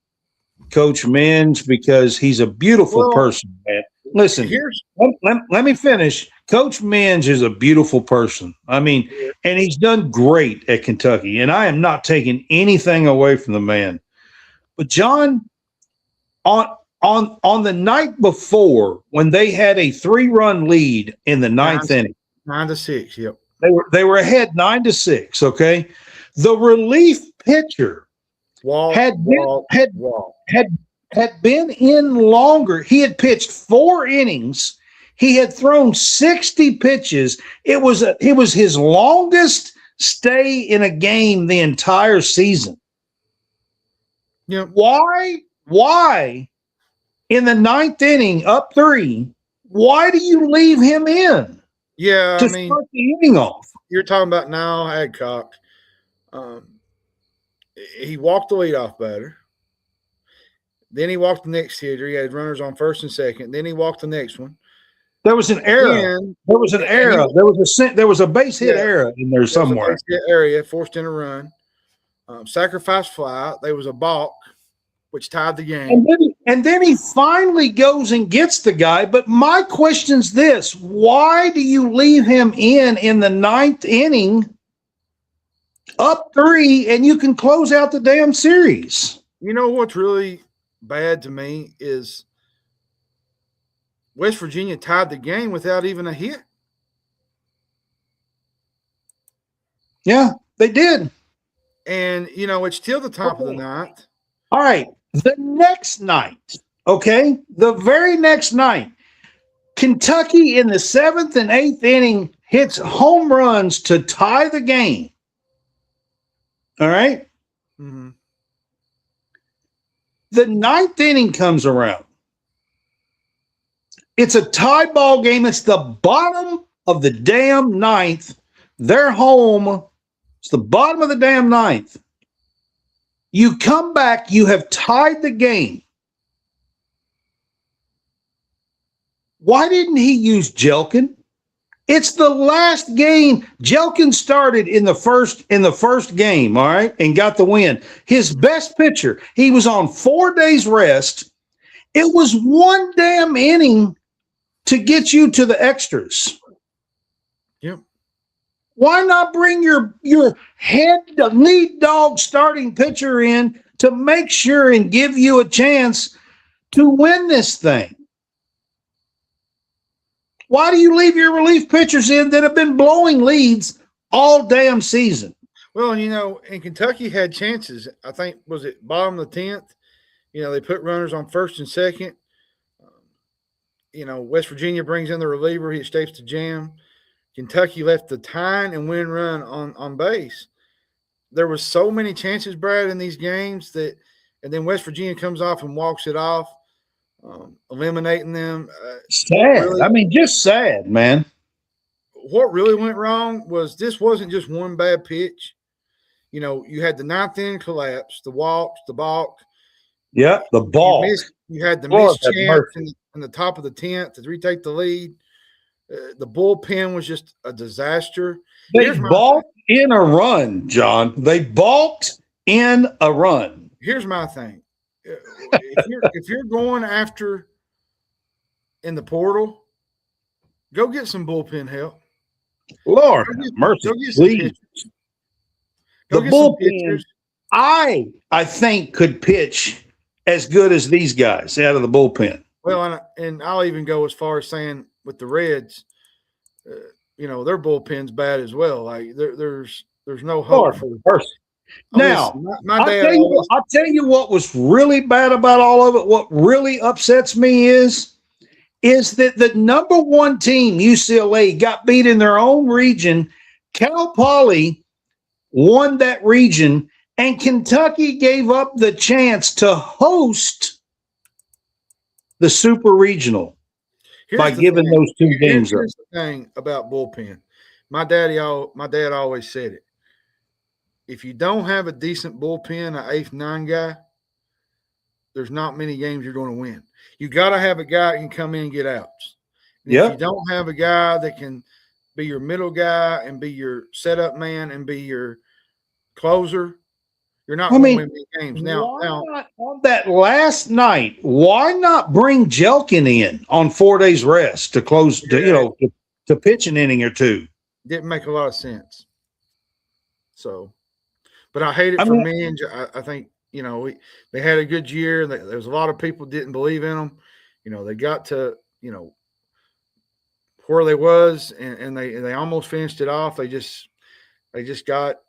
Coach Minge because he's a beautiful person, man. Listen, let me finish. Coach Minge is a beautiful person. I mean, and he's done great at Kentucky. And I am not taking anything away from the man. But John, on the night before, when they had a 3-run lead in the 9th inning, 9-6, yep, they were ahead 9-6. Okay, the relief pitcher had been in longer. He had pitched 4 innings. He had thrown 60 pitches. It was his longest stay in a game the entire season. Yeah. Why? In the 9th inning, up 3, why do you leave him in? Yeah, to start the inning off. You're talking about now Adcock. He walked the leadoff batter. Then he walked the next hitter. He had runners on first and second. Then he walked the next one. There was an error. There was a base hit error in there somewhere. Base hit area forced in a run. Sacrifice fly. There was a balk, which tied the game. And then he finally goes and gets the guy. But my question's this: why do you leave him in the 9th inning, up 3, and you can close out the damn series? You know what's really bad to me is West Virginia tied the game without even a hit. Yeah, they did. And, it's still the top of the ninth. All right. The next night, okay, the very next night, Kentucky in the 7th and 8th inning hits home runs to tie the game. All right? Mm-hmm. The 9th inning comes around. It's a tie ball game. It's the bottom of the damn 9th. They're home. It's the bottom of the damn 9th. You come back, you have tied the game. Why didn't he use Jelkin? It's the last game. Jelkin started in the first game, all right, and got the win. His best pitcher, he was on 4 days rest. It was 1 damn inning to get you to the extras. Yep. Why not bring your lead dog starting pitcher in to make sure and give you a chance to win this thing? Why do you leave your relief pitchers in that have been blowing leads all damn season? Well, and Kentucky had chances. I think, was it bottom of the 10th? They put runners on first and second. West Virginia brings in the reliever. He escapes the jam. Kentucky left the tying and win run on base. There was so many chances, Brad, in these games and then West Virginia comes off and walks it off, eliminating them. Sad. Really, just sad, man. What really went wrong was this wasn't just one bad pitch. You had the 9th inning collapse, the walks, the balk. Yeah, the balk. You had the missed chance in the top of the 10th to retake the lead. The bullpen was just a disaster. They balked in a run, John. They balked in a run. Here's my thing. If you're going after in the portal, go get some bullpen help. Lord mercy, please. The bullpen, I think, could pitch as good as these guys out of the bullpen. Well, and I'll even go as far as saying with the Reds, their bullpen's bad as well. Like there's no hope for. Now, my dad always, I'll tell you what was really bad about all of it. What really upsets me is that the number one team, UCLA, got beat in their own region. Cal Poly won that region, and Kentucky gave up the chance to host the Super Regional by giving those two games up. Here's the thing about bullpen. My dad always said it. If you don't have a decent bullpen, an 8th, 9 guy, there's not many games you're going to win. You got to have a guy that can come in and get outs. If you don't have a guy that can be your middle guy and be your setup man and be your closer, you're not going to win many games. Now, on that last night, why not bring Jelkin in on 4 days rest to close, to pitch an inning or two? Didn't make a lot of sense. So, but I hate it for Minge. I think, they had a good year. There was a lot of people didn't believe in them. They got to, where they was, and they almost finished it off. They just got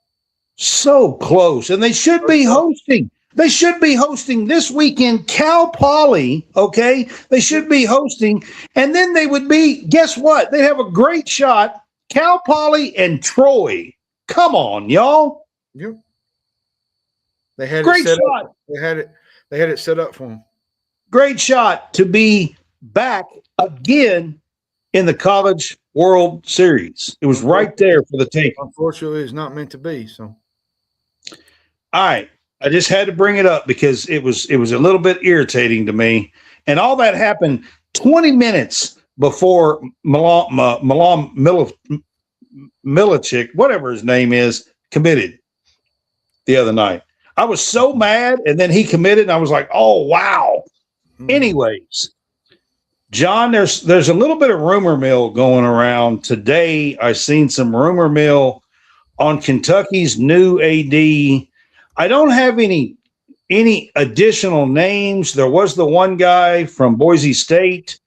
so close, and they should be hosting. They should be hosting this weekend Cal Poly, okay? They should be hosting, and then they would be, guess what? They have a great shot, Cal Poly and Troy. Come on, y'all. Yep. They had great shot. They had it set up for them. Great shot to be back again in the College World Series. It was right there for the taking. Unfortunately, it's not meant to be. So, all right. I just had to bring it up because it was a little bit irritating to me, and all that happened 20 minutes before Milan Momcilovic, whatever his name is, committed the other night. I was so mad, and then he committed, and I was like, "Oh wow!" Anyways, John, there's a little bit of rumor mill going around today. I seen some rumor mill on Kentucky's new AD. I don't have any additional names. There was the one guy from Boise State,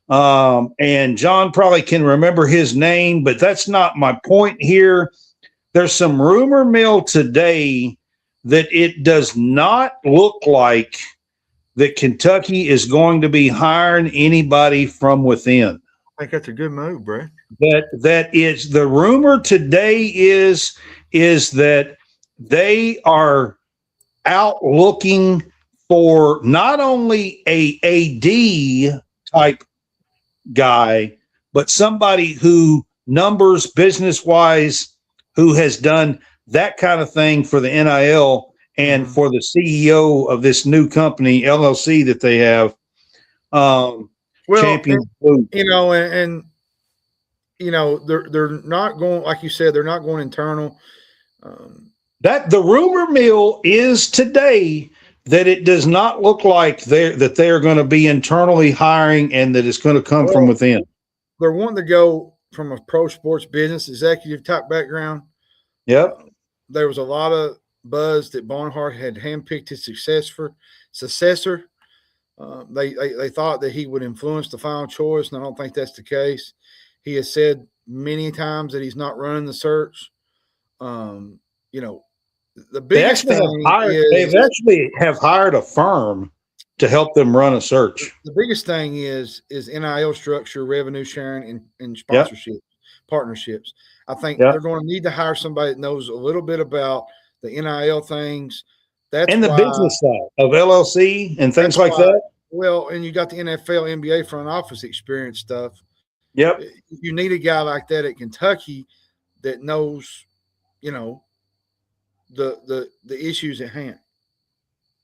and John probably can remember his name, but that's not my point here. There's some rumor mill today that it does not look like that Kentucky is going to be hiring anybody from within. I think that's a good move, Brad. That is the rumor today is that they are out looking for not only a AD type guy, but somebody who numbers business wise, who has done that kind of thing for the NIL and for the CEO of this new company, LLC, that they have. Champion. They're not going, like you said, they're not going internal. That the rumor mill is today that it does not look like they are going to be internally hiring and that it's going to come from within. They're wanting to go from a pro sports business executive type background. Yep. There was a lot of buzz that Barnhart had handpicked his successor. They thought that he would influence the final choice, and I don't think that's the case. He has said many times that he's not running the search. The biggest thing they actually have hired a firm to help them run a search. The biggest thing is NIL structure, revenue sharing, and sponsorship partnerships. I think they're going to need to hire somebody that knows a little bit about the NIL things. And the business side of LLC and things like that. Well, and you got the NFL, NBA front office experience stuff. Yep. You need a guy like that at Kentucky that knows, the issues at hand.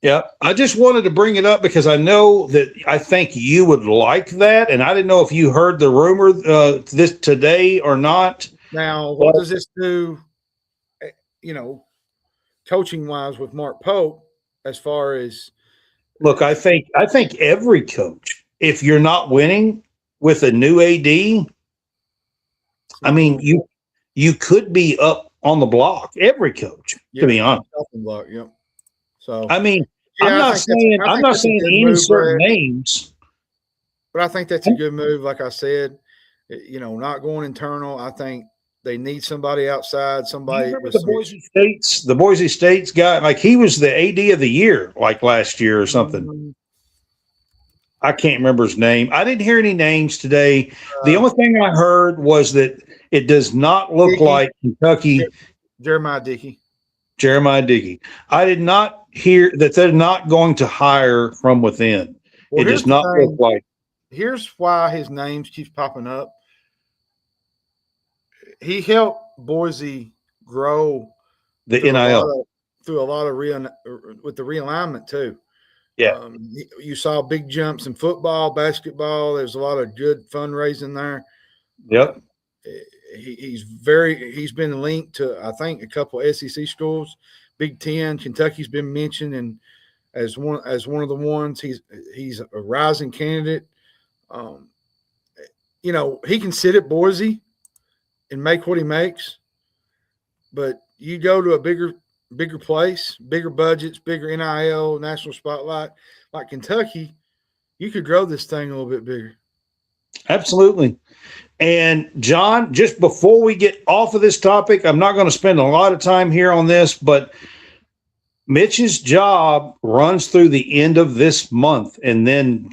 Yeah, I just wanted to bring it up because I know that I think you would like that, and I didn't know if you heard the rumor this today or not. Now, what does this do, coaching wise with Mark Pope? As far as look, I think every coach, if you're not winning with a new AD, I mean you could be up on the block. Every coach, to be honest. Block, yep. So I mean, I'm not saying any certain names, but I think that's a good move. Like I said, not going internal. I think they need somebody outside, Do you somebody remember with the some Boise State's guy? Like he was the AD of the year, like last year or something. I can't remember his name. I didn't hear any names today. The only thing I heard was that it does not look Dickey. like Kentucky. Jeremiah Dickey. I did not hear that they're not going to hire from within. Well, It does not look like. Here's why his name keeps popping up. He helped Boise grow The NIL. through a lot of with the realignment too. Yeah. You saw big jumps in football, basketball. There's a lot of good fundraising there. Yep. He's been linked to, I think, a couple SEC schools, Big Ten. Kentucky's been mentioned and as one of the ones. He's a rising candidate. He can sit at Boise and make what he makes, but you go to a bigger place, bigger budgets, bigger NIL, national spotlight, like Kentucky, you could grow this thing a little bit bigger. Absolutely. And John, just before we get off of this topic, I'm not going to spend a lot of time here on this, but Mitch's job runs through the end of this month. And then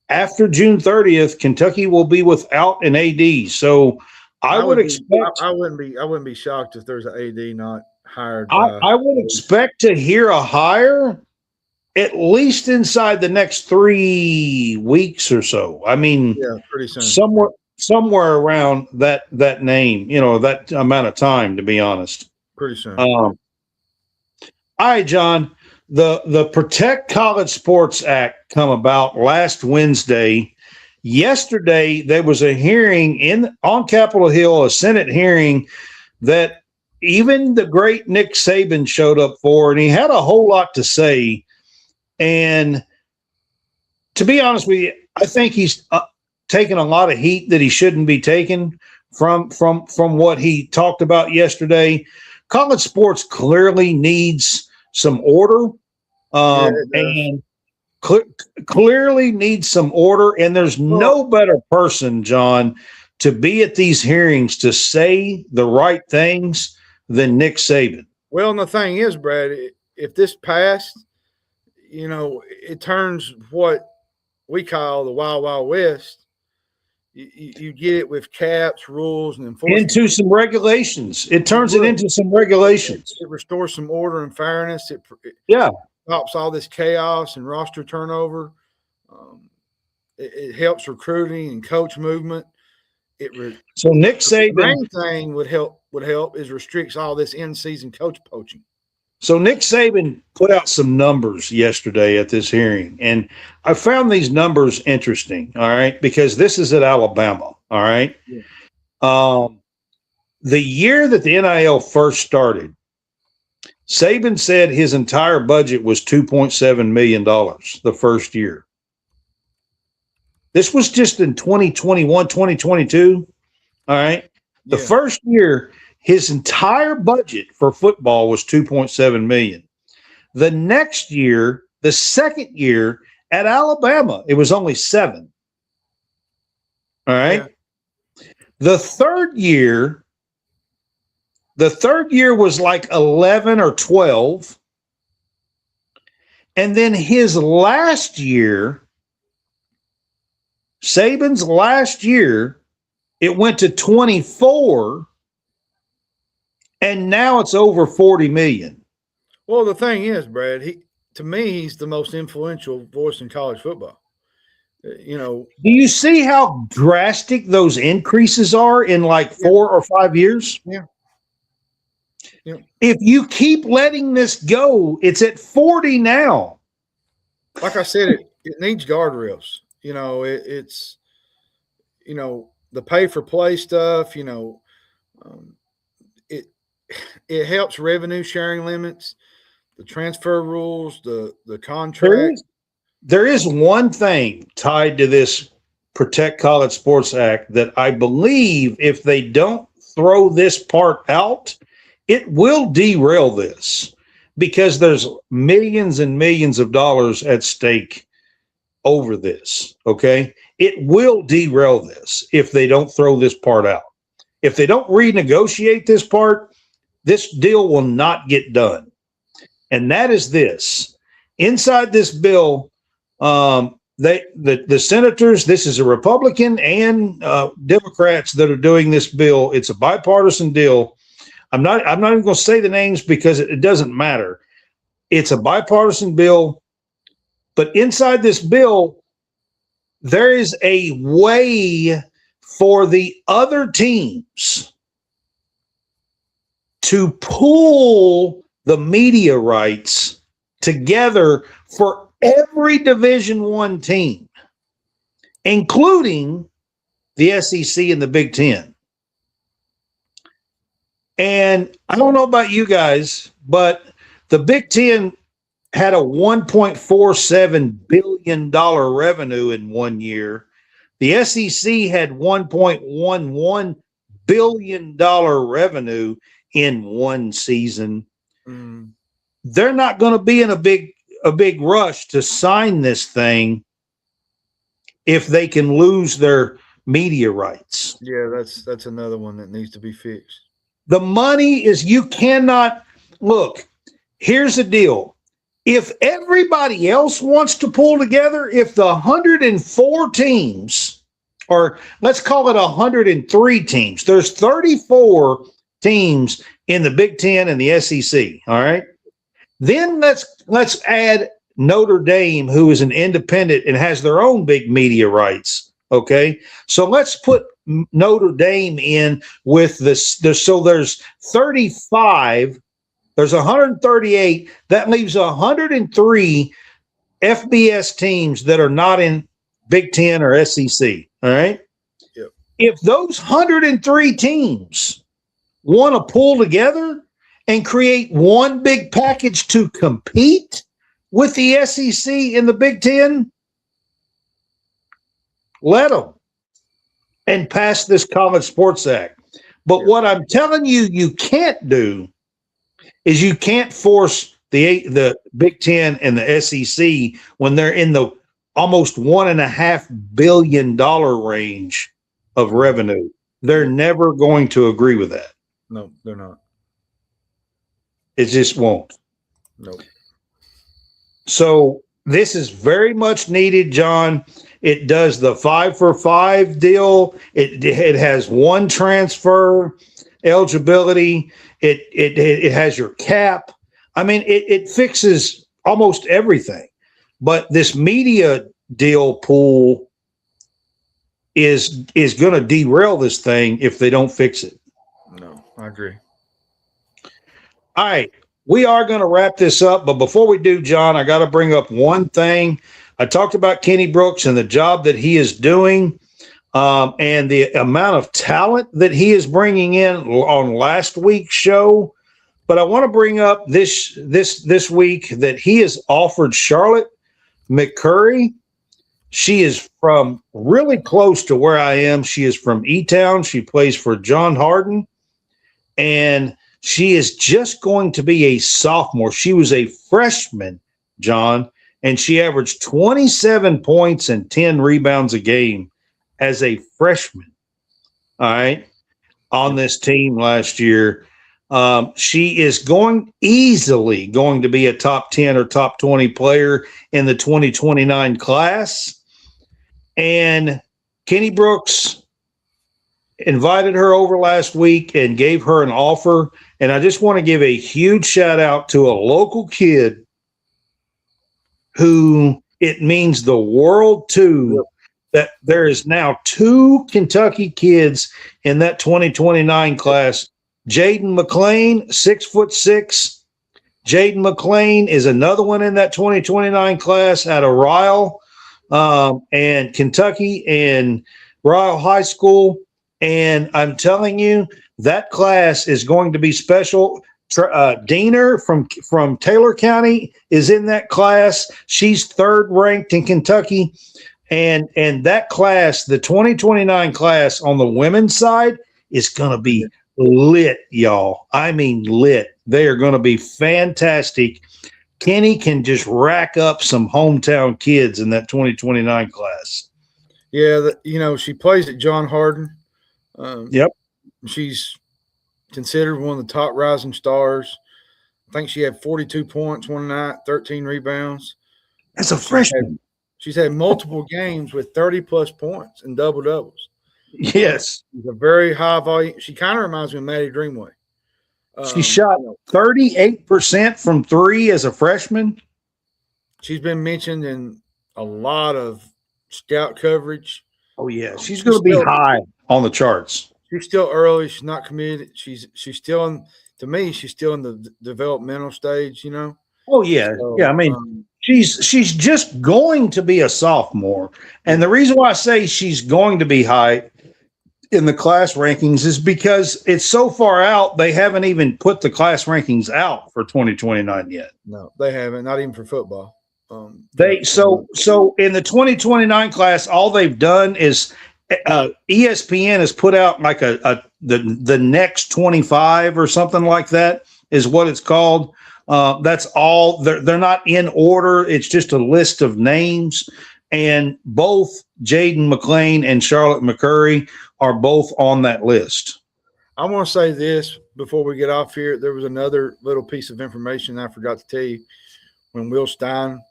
after June 30th, Kentucky will be without an AD. So I wouldn't be shocked if there's an AD not hired. I would expect to hear a hire at least inside the next 3 weeks or so. I mean, pretty soon. Somewhere around that name, that amount of time, to be honest. Pretty soon. All right, John. The Protect College Sports Act come about last Wednesday. Yesterday, there was a hearing on Capitol Hill, a Senate hearing that even the great Nick Saban showed up for, and he had a whole lot to say. And to be honest with you, I think he's taken a lot of heat that he shouldn't be taking from what he talked about yesterday. College sports clearly needs some order, and clearly needs some order. And there's no better person, John, to be at these hearings to say the right things than Nick Saban. Well, and the thing is, Brad, if this passed, it turns what we call the Wild Wild West. You get it with caps, rules, and enforcement. Into some regulations. It turns it into some regulations. It restores some order and fairness. It stops all this chaos and roster turnover. It helps recruiting and coach movement. So Nick Saban, the main thing would help is restricts all this in-season coach poaching. So Nick Saban put out some numbers yesterday at this hearing, and I found these numbers interesting, all right, because this is at Alabama, all right? Yeah. The year that the NIL first started, Saban said his entire budget was $2.7 million the first year. This was just in 2021, 2022, all right? The first year, his entire budget for football was $2.7 million. The next year, the second year at Alabama, it was only $7 million. All right. Yeah. The third year was like 11 or 12. And then his last year, Saban's last year, it went to 24. And now it's over 40 million. Well, the thing is, Brad, to me, he's the most influential voice in college football. Do you see how drastic those increases are in like 4 or 5 years? Yeah. If you keep letting this go, it's at 40 now. Like I said, it needs guardrails. It's the pay for play stuff, it helps revenue sharing limits, the transfer rules, the contract. There is one thing tied to this Protect College Sports Act that I believe if they don't throw this part out, it will derail this because there's millions and millions of dollars at stake over this. Okay. It will derail this if they don't throw this part out. if they don't renegotiate this part, this deal will not get done. And that is this. Inside this bill, the senators, this is a Republican and Democrats that are doing this bill. It's a bipartisan deal. I'm not even going to say the names because it doesn't matter. It's a bipartisan bill, but inside this bill, there is a way for the other teams to pool the media rights together for every Division I team, including the SEC and the Big Ten. And I don't know about you guys, but the Big Ten had a $1.47 billion revenue in 1 year. The SEC had $1.11 billion revenue in one season. They're not going to be in a big rush to sign this thing if they can lose their media rights. Yeah, that's another one that needs to be fixed. The money is, you cannot look. Here's the deal. If everybody else wants to pull together, if the 104 teams, or let's call it 103 teams, there's 34 teams in the Big Ten and the SEC. All right. Then let's add Notre Dame, who is an independent and has their own big media rights. Okay. So let's put Notre Dame in with this. So there's 35. There's 138. That leaves 103 FBS teams that are not in Big Ten or SEC. All right. Yep. If those 103 teams want to pull together and create one big package to compete with the SEC and the Big Ten, let them, and pass this College Sports Act. But what I'm telling you, you can't do is you can't force the Big Ten and the SEC when they're in the almost $1.5 billion range of revenue. They're never going to agree with that. No, they're not. It just won't. No. So this is very much needed, John. It does the 5-for-5 deal. It has one transfer eligibility. It has your cap. I mean, it fixes almost everything. But this media deal pool is going to derail this thing if they don't fix it. No, I agree. All right. We are going to wrap this up, but before we do, John, I got to bring up one thing. I talked about Kenny Brooks and the job that he is doing, and the amount of talent that he is bringing in on last week's show. But I want to bring up this week that he has offered Charlotte McCurry. She is from really close to where I am. She is from E-Town. She plays for John Harden, and she is just going to be a sophomore. She was a freshman, John, and she averaged 27 points and 10 rebounds a game as a freshman, all right, on this team last year. She is easily going to be a top 10 or top 20 player in the 2029 class. And Kenny Brooks invited her over last week and gave her an offer. And I just want to give a huge shout out to a local kid who it means the world to, that there is now 2 Kentucky kids in that 2029 class. Jaden McClain, 6'6". Jaden McClain is another one in that 2029 class out of Ryle and Kentucky and Ryle High School. And I'm telling you, that class is going to be special. Diener from Taylor County is in that class. She's 3rd ranked in Kentucky. And that class, the 2029 class on the women's side, is going to be lit, y'all. I mean, lit. They are going to be fantastic. Kenny can just rack up some hometown kids in that 2029 class. Yeah, she plays at John Harden. Yep. She's considered one of the top rising stars. I think she had 42 points one night, 13 rebounds. As a freshman. She's had multiple games with 30-plus points and double-doubles. Yes. She's a very high volume. She kind of reminds me of Maddie Greenway. She shot 38% from three as a freshman. She's been mentioned in a lot of scout coverage. Oh, yeah. She's going to be high on the charts. She's still early. She's not committed. She's still in – to me, she's still in the developmental stage, you know. Oh, yeah. So, yeah, I mean, she's just going to be a sophomore. And the reason why I say she's going to be high in the class rankings is because it's so far out, they haven't even put the class rankings out for 2029 yet. No, they haven't, not even for football. So in the 2029 class, all they've done is ESPN has put out like the next 25 or something like that is what it's called. That's all. They're not in order. It's just a list of names, and both Jaden McClain and Charlotte McCurry are both on that list. I want to say this before we get off here. There was another little piece of information I forgot to tell you. When we was talking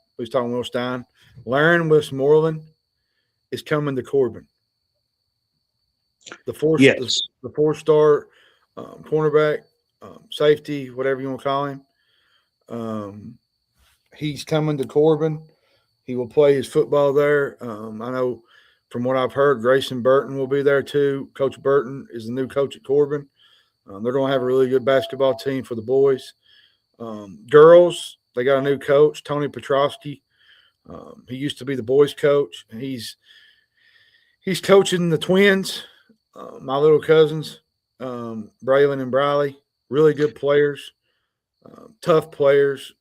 Will Stein, Laren Westmoreland is coming to Corbin. The four-star cornerback, safety, whatever you want to call him. He's coming to Corbin. He will play his football there. I know from what I've heard, Grayson Burton will be there too. Coach Burton is the new coach at Corbin. They're going to have a really good basketball team for the boys. Girls, they got a new coach, Tony Petrosky. He used to be the boys' coach. He's coaching the twins, my little cousins, Braylon and Briley. Really good players, tough players.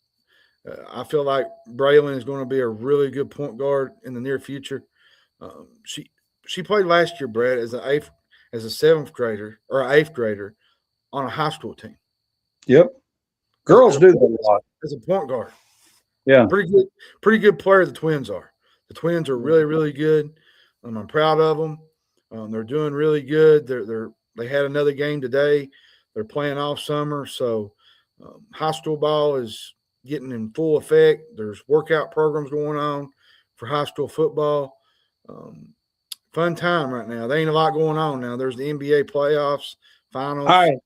I feel like Braylon is going to be a really good point guard in the near future. She played last year, Brad, as a seventh grader or an eighth grader on a high school team. Yep, girls do that a lot as a point guard. Yeah, pretty good player. The Twins are. The Twins are really, really good. I'm proud of them. They're doing really good. They had another game today. They're playing all summer, so high school ball is getting in full effect. There's workout programs going on for high school football. Fun time right now. There ain't a lot going on now. There's the NBA playoffs, finals. All right.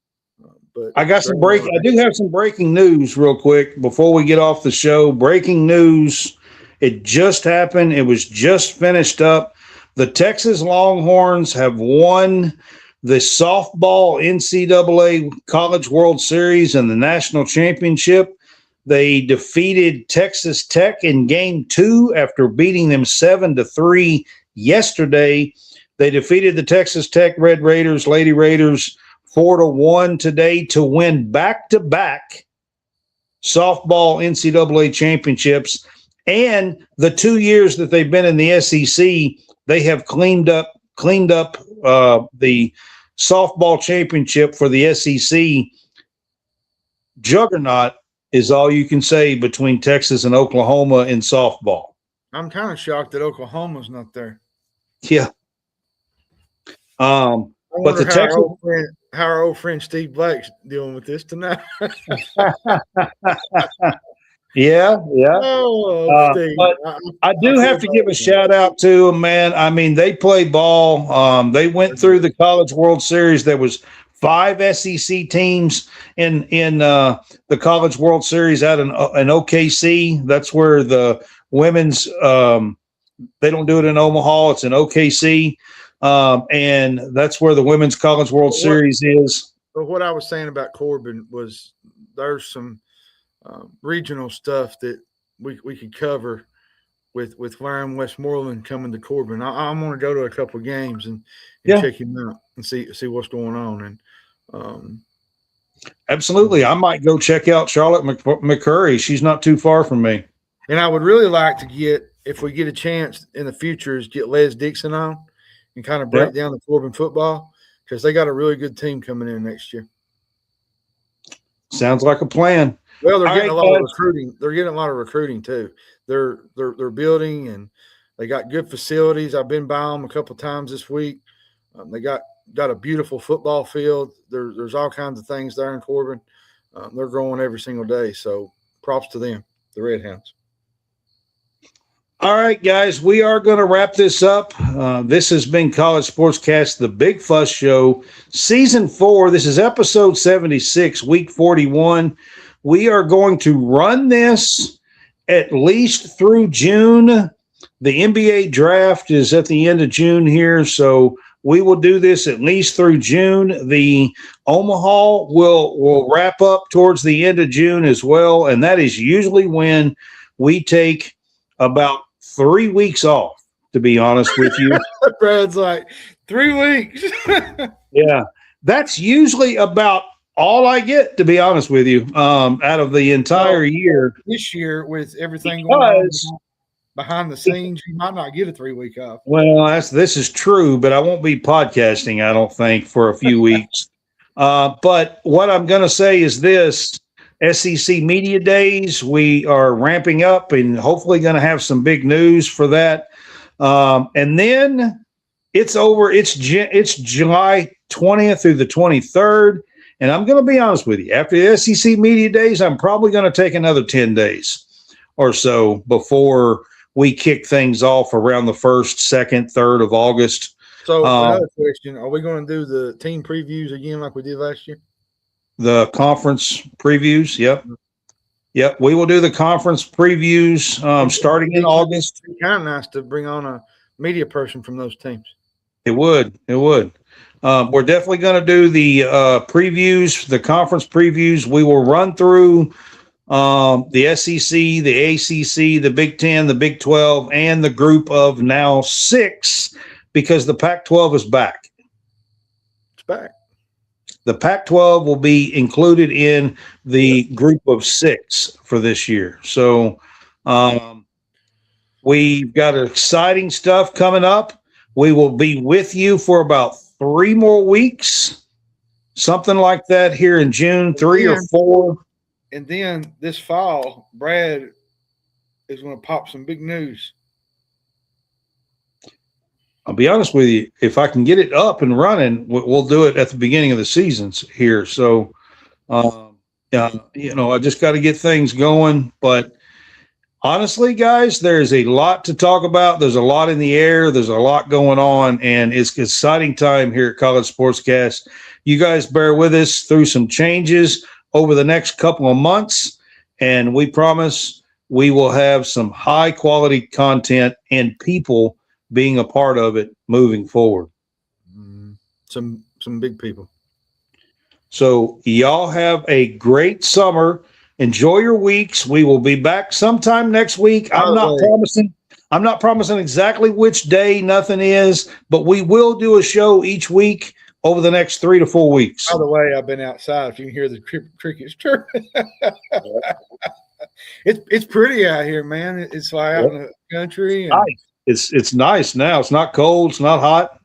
But I do have some breaking news real quick before we get off the show. Breaking news. It just happened. It was just finished up. The Texas Longhorns have won the softball NCAA College World Series and the national championship. They defeated Texas Tech in game 2 after beating them 7-3 yesterday. They defeated the Texas Tech Red Raiders, Lady Raiders, 4-1 today to win back-to-back softball NCAA championships. And the 2 years that they've been in the SEC, they have cleaned up the softball championship for the SEC. Juggernaut is all you can say between Texas and Oklahoma in softball. I'm kind of shocked that Oklahoma's not there. Yeah. But the Texas how our old friend Steve Black's dealing with this tonight. Yeah. Steve, but I do have to give a shout out to them, man. I mean, they play ball. They went through the College World Series. There was 5 SEC teams in the College World Series out in OKC. That's where the women's they don't do it in Omaha. It's in OKC. And that's where the Women's College World Series is. But what I was saying about Corbin was there's some regional stuff that we could cover with Laren Westmoreland coming to Corbin. I'm going to go to a couple of games and check him out and see what's going on. And absolutely, I might go check out Charlotte McCurry. She's not too far from me. And I would really like to get, if we get a chance in the future, is get Les Dixon on and kind of break down the Corbin football, because they got a really good team coming in next year. Sounds like a plan. Well, they're getting a lot of recruiting. They're getting a lot of recruiting too. They're building, and they got good facilities. I've been by them a couple of times this week. They got a beautiful football field. There's all kinds of things there in Corbin. They're growing every single day. So props to them, the Red Hounds. All right, guys, we are going to wrap this up. This has been College Sportscast, the Big Fuss Show, Season 4. This is episode 76, week 41. We are going to run this at least through June. The NBA draft is at the end of June here, so we will do this at least through June. The Omaha will wrap up towards the end of June as well, and that is usually when we take about 3 weeks off, to be honest with you. Brad's like, 3 weeks. Yeah, that's usually about all I get, to be honest with you, out of the entire year. This year, with everything going on behind the scenes, you might not get a 3 week off. Well, this is true, but I won't be podcasting, I don't think, for a few weeks. But what I'm going to say is this. SEC Media Days, we are ramping up and hopefully going to have some big news for that. And then it's over. It's July 20th through the 23rd. And I'm going to be honest with you. After the SEC Media Days, I'm probably going to take another 10 days or so before we kick things off around the 1st, 2nd, 3rd of August. So another question, are we going to do the team previews again like we did last year? The conference previews, yep. We will do the conference previews starting in August. It's kind of nice to bring on a media person from those teams. It would. We're definitely going to do the previews, the conference previews. We will run through the SEC, the ACC, the Big 10, the Big 12, and the group of now 6 because the Pac-12 is back. It's back. The Pac-12 will be included in the group of 6 for this year. So we've got exciting stuff coming up. We will be with you for about 3 more weeks, something like that here in June, 3 or 4. And then this fall, Brad is going to pop some big news. I'll be honest with you. If I can get it up and running, we'll do it at the beginning of the seasons here. So, I just got to get things going. But honestly, guys, there's a lot to talk about. There's a lot in the air. There's a lot going on, and it's an exciting time here at College Sportscast. You guys bear with us through some changes over the next couple of months, and we promise we will have some high-quality content and people being a part of it moving forward. Some big people. So y'all have a great summer. Enjoy your weeks. We will be back sometime next week. I'm not promising exactly which day nothing is, but we will do a show each week over the next 3 to 4 weeks. By the way, I've been outside. If you can hear the crickets chirping. It's pretty out here, man. It's like out in the country. And It's nice now. It's not cold. It's not hot.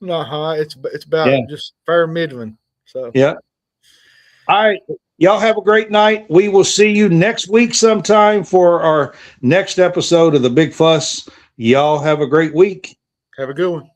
Not hot. It's about just fair Midland. So yeah. All right. Y'all have a great night. We will see you next week sometime for our next episode of The Big Fuss. Y'all have a great week. Have a good one.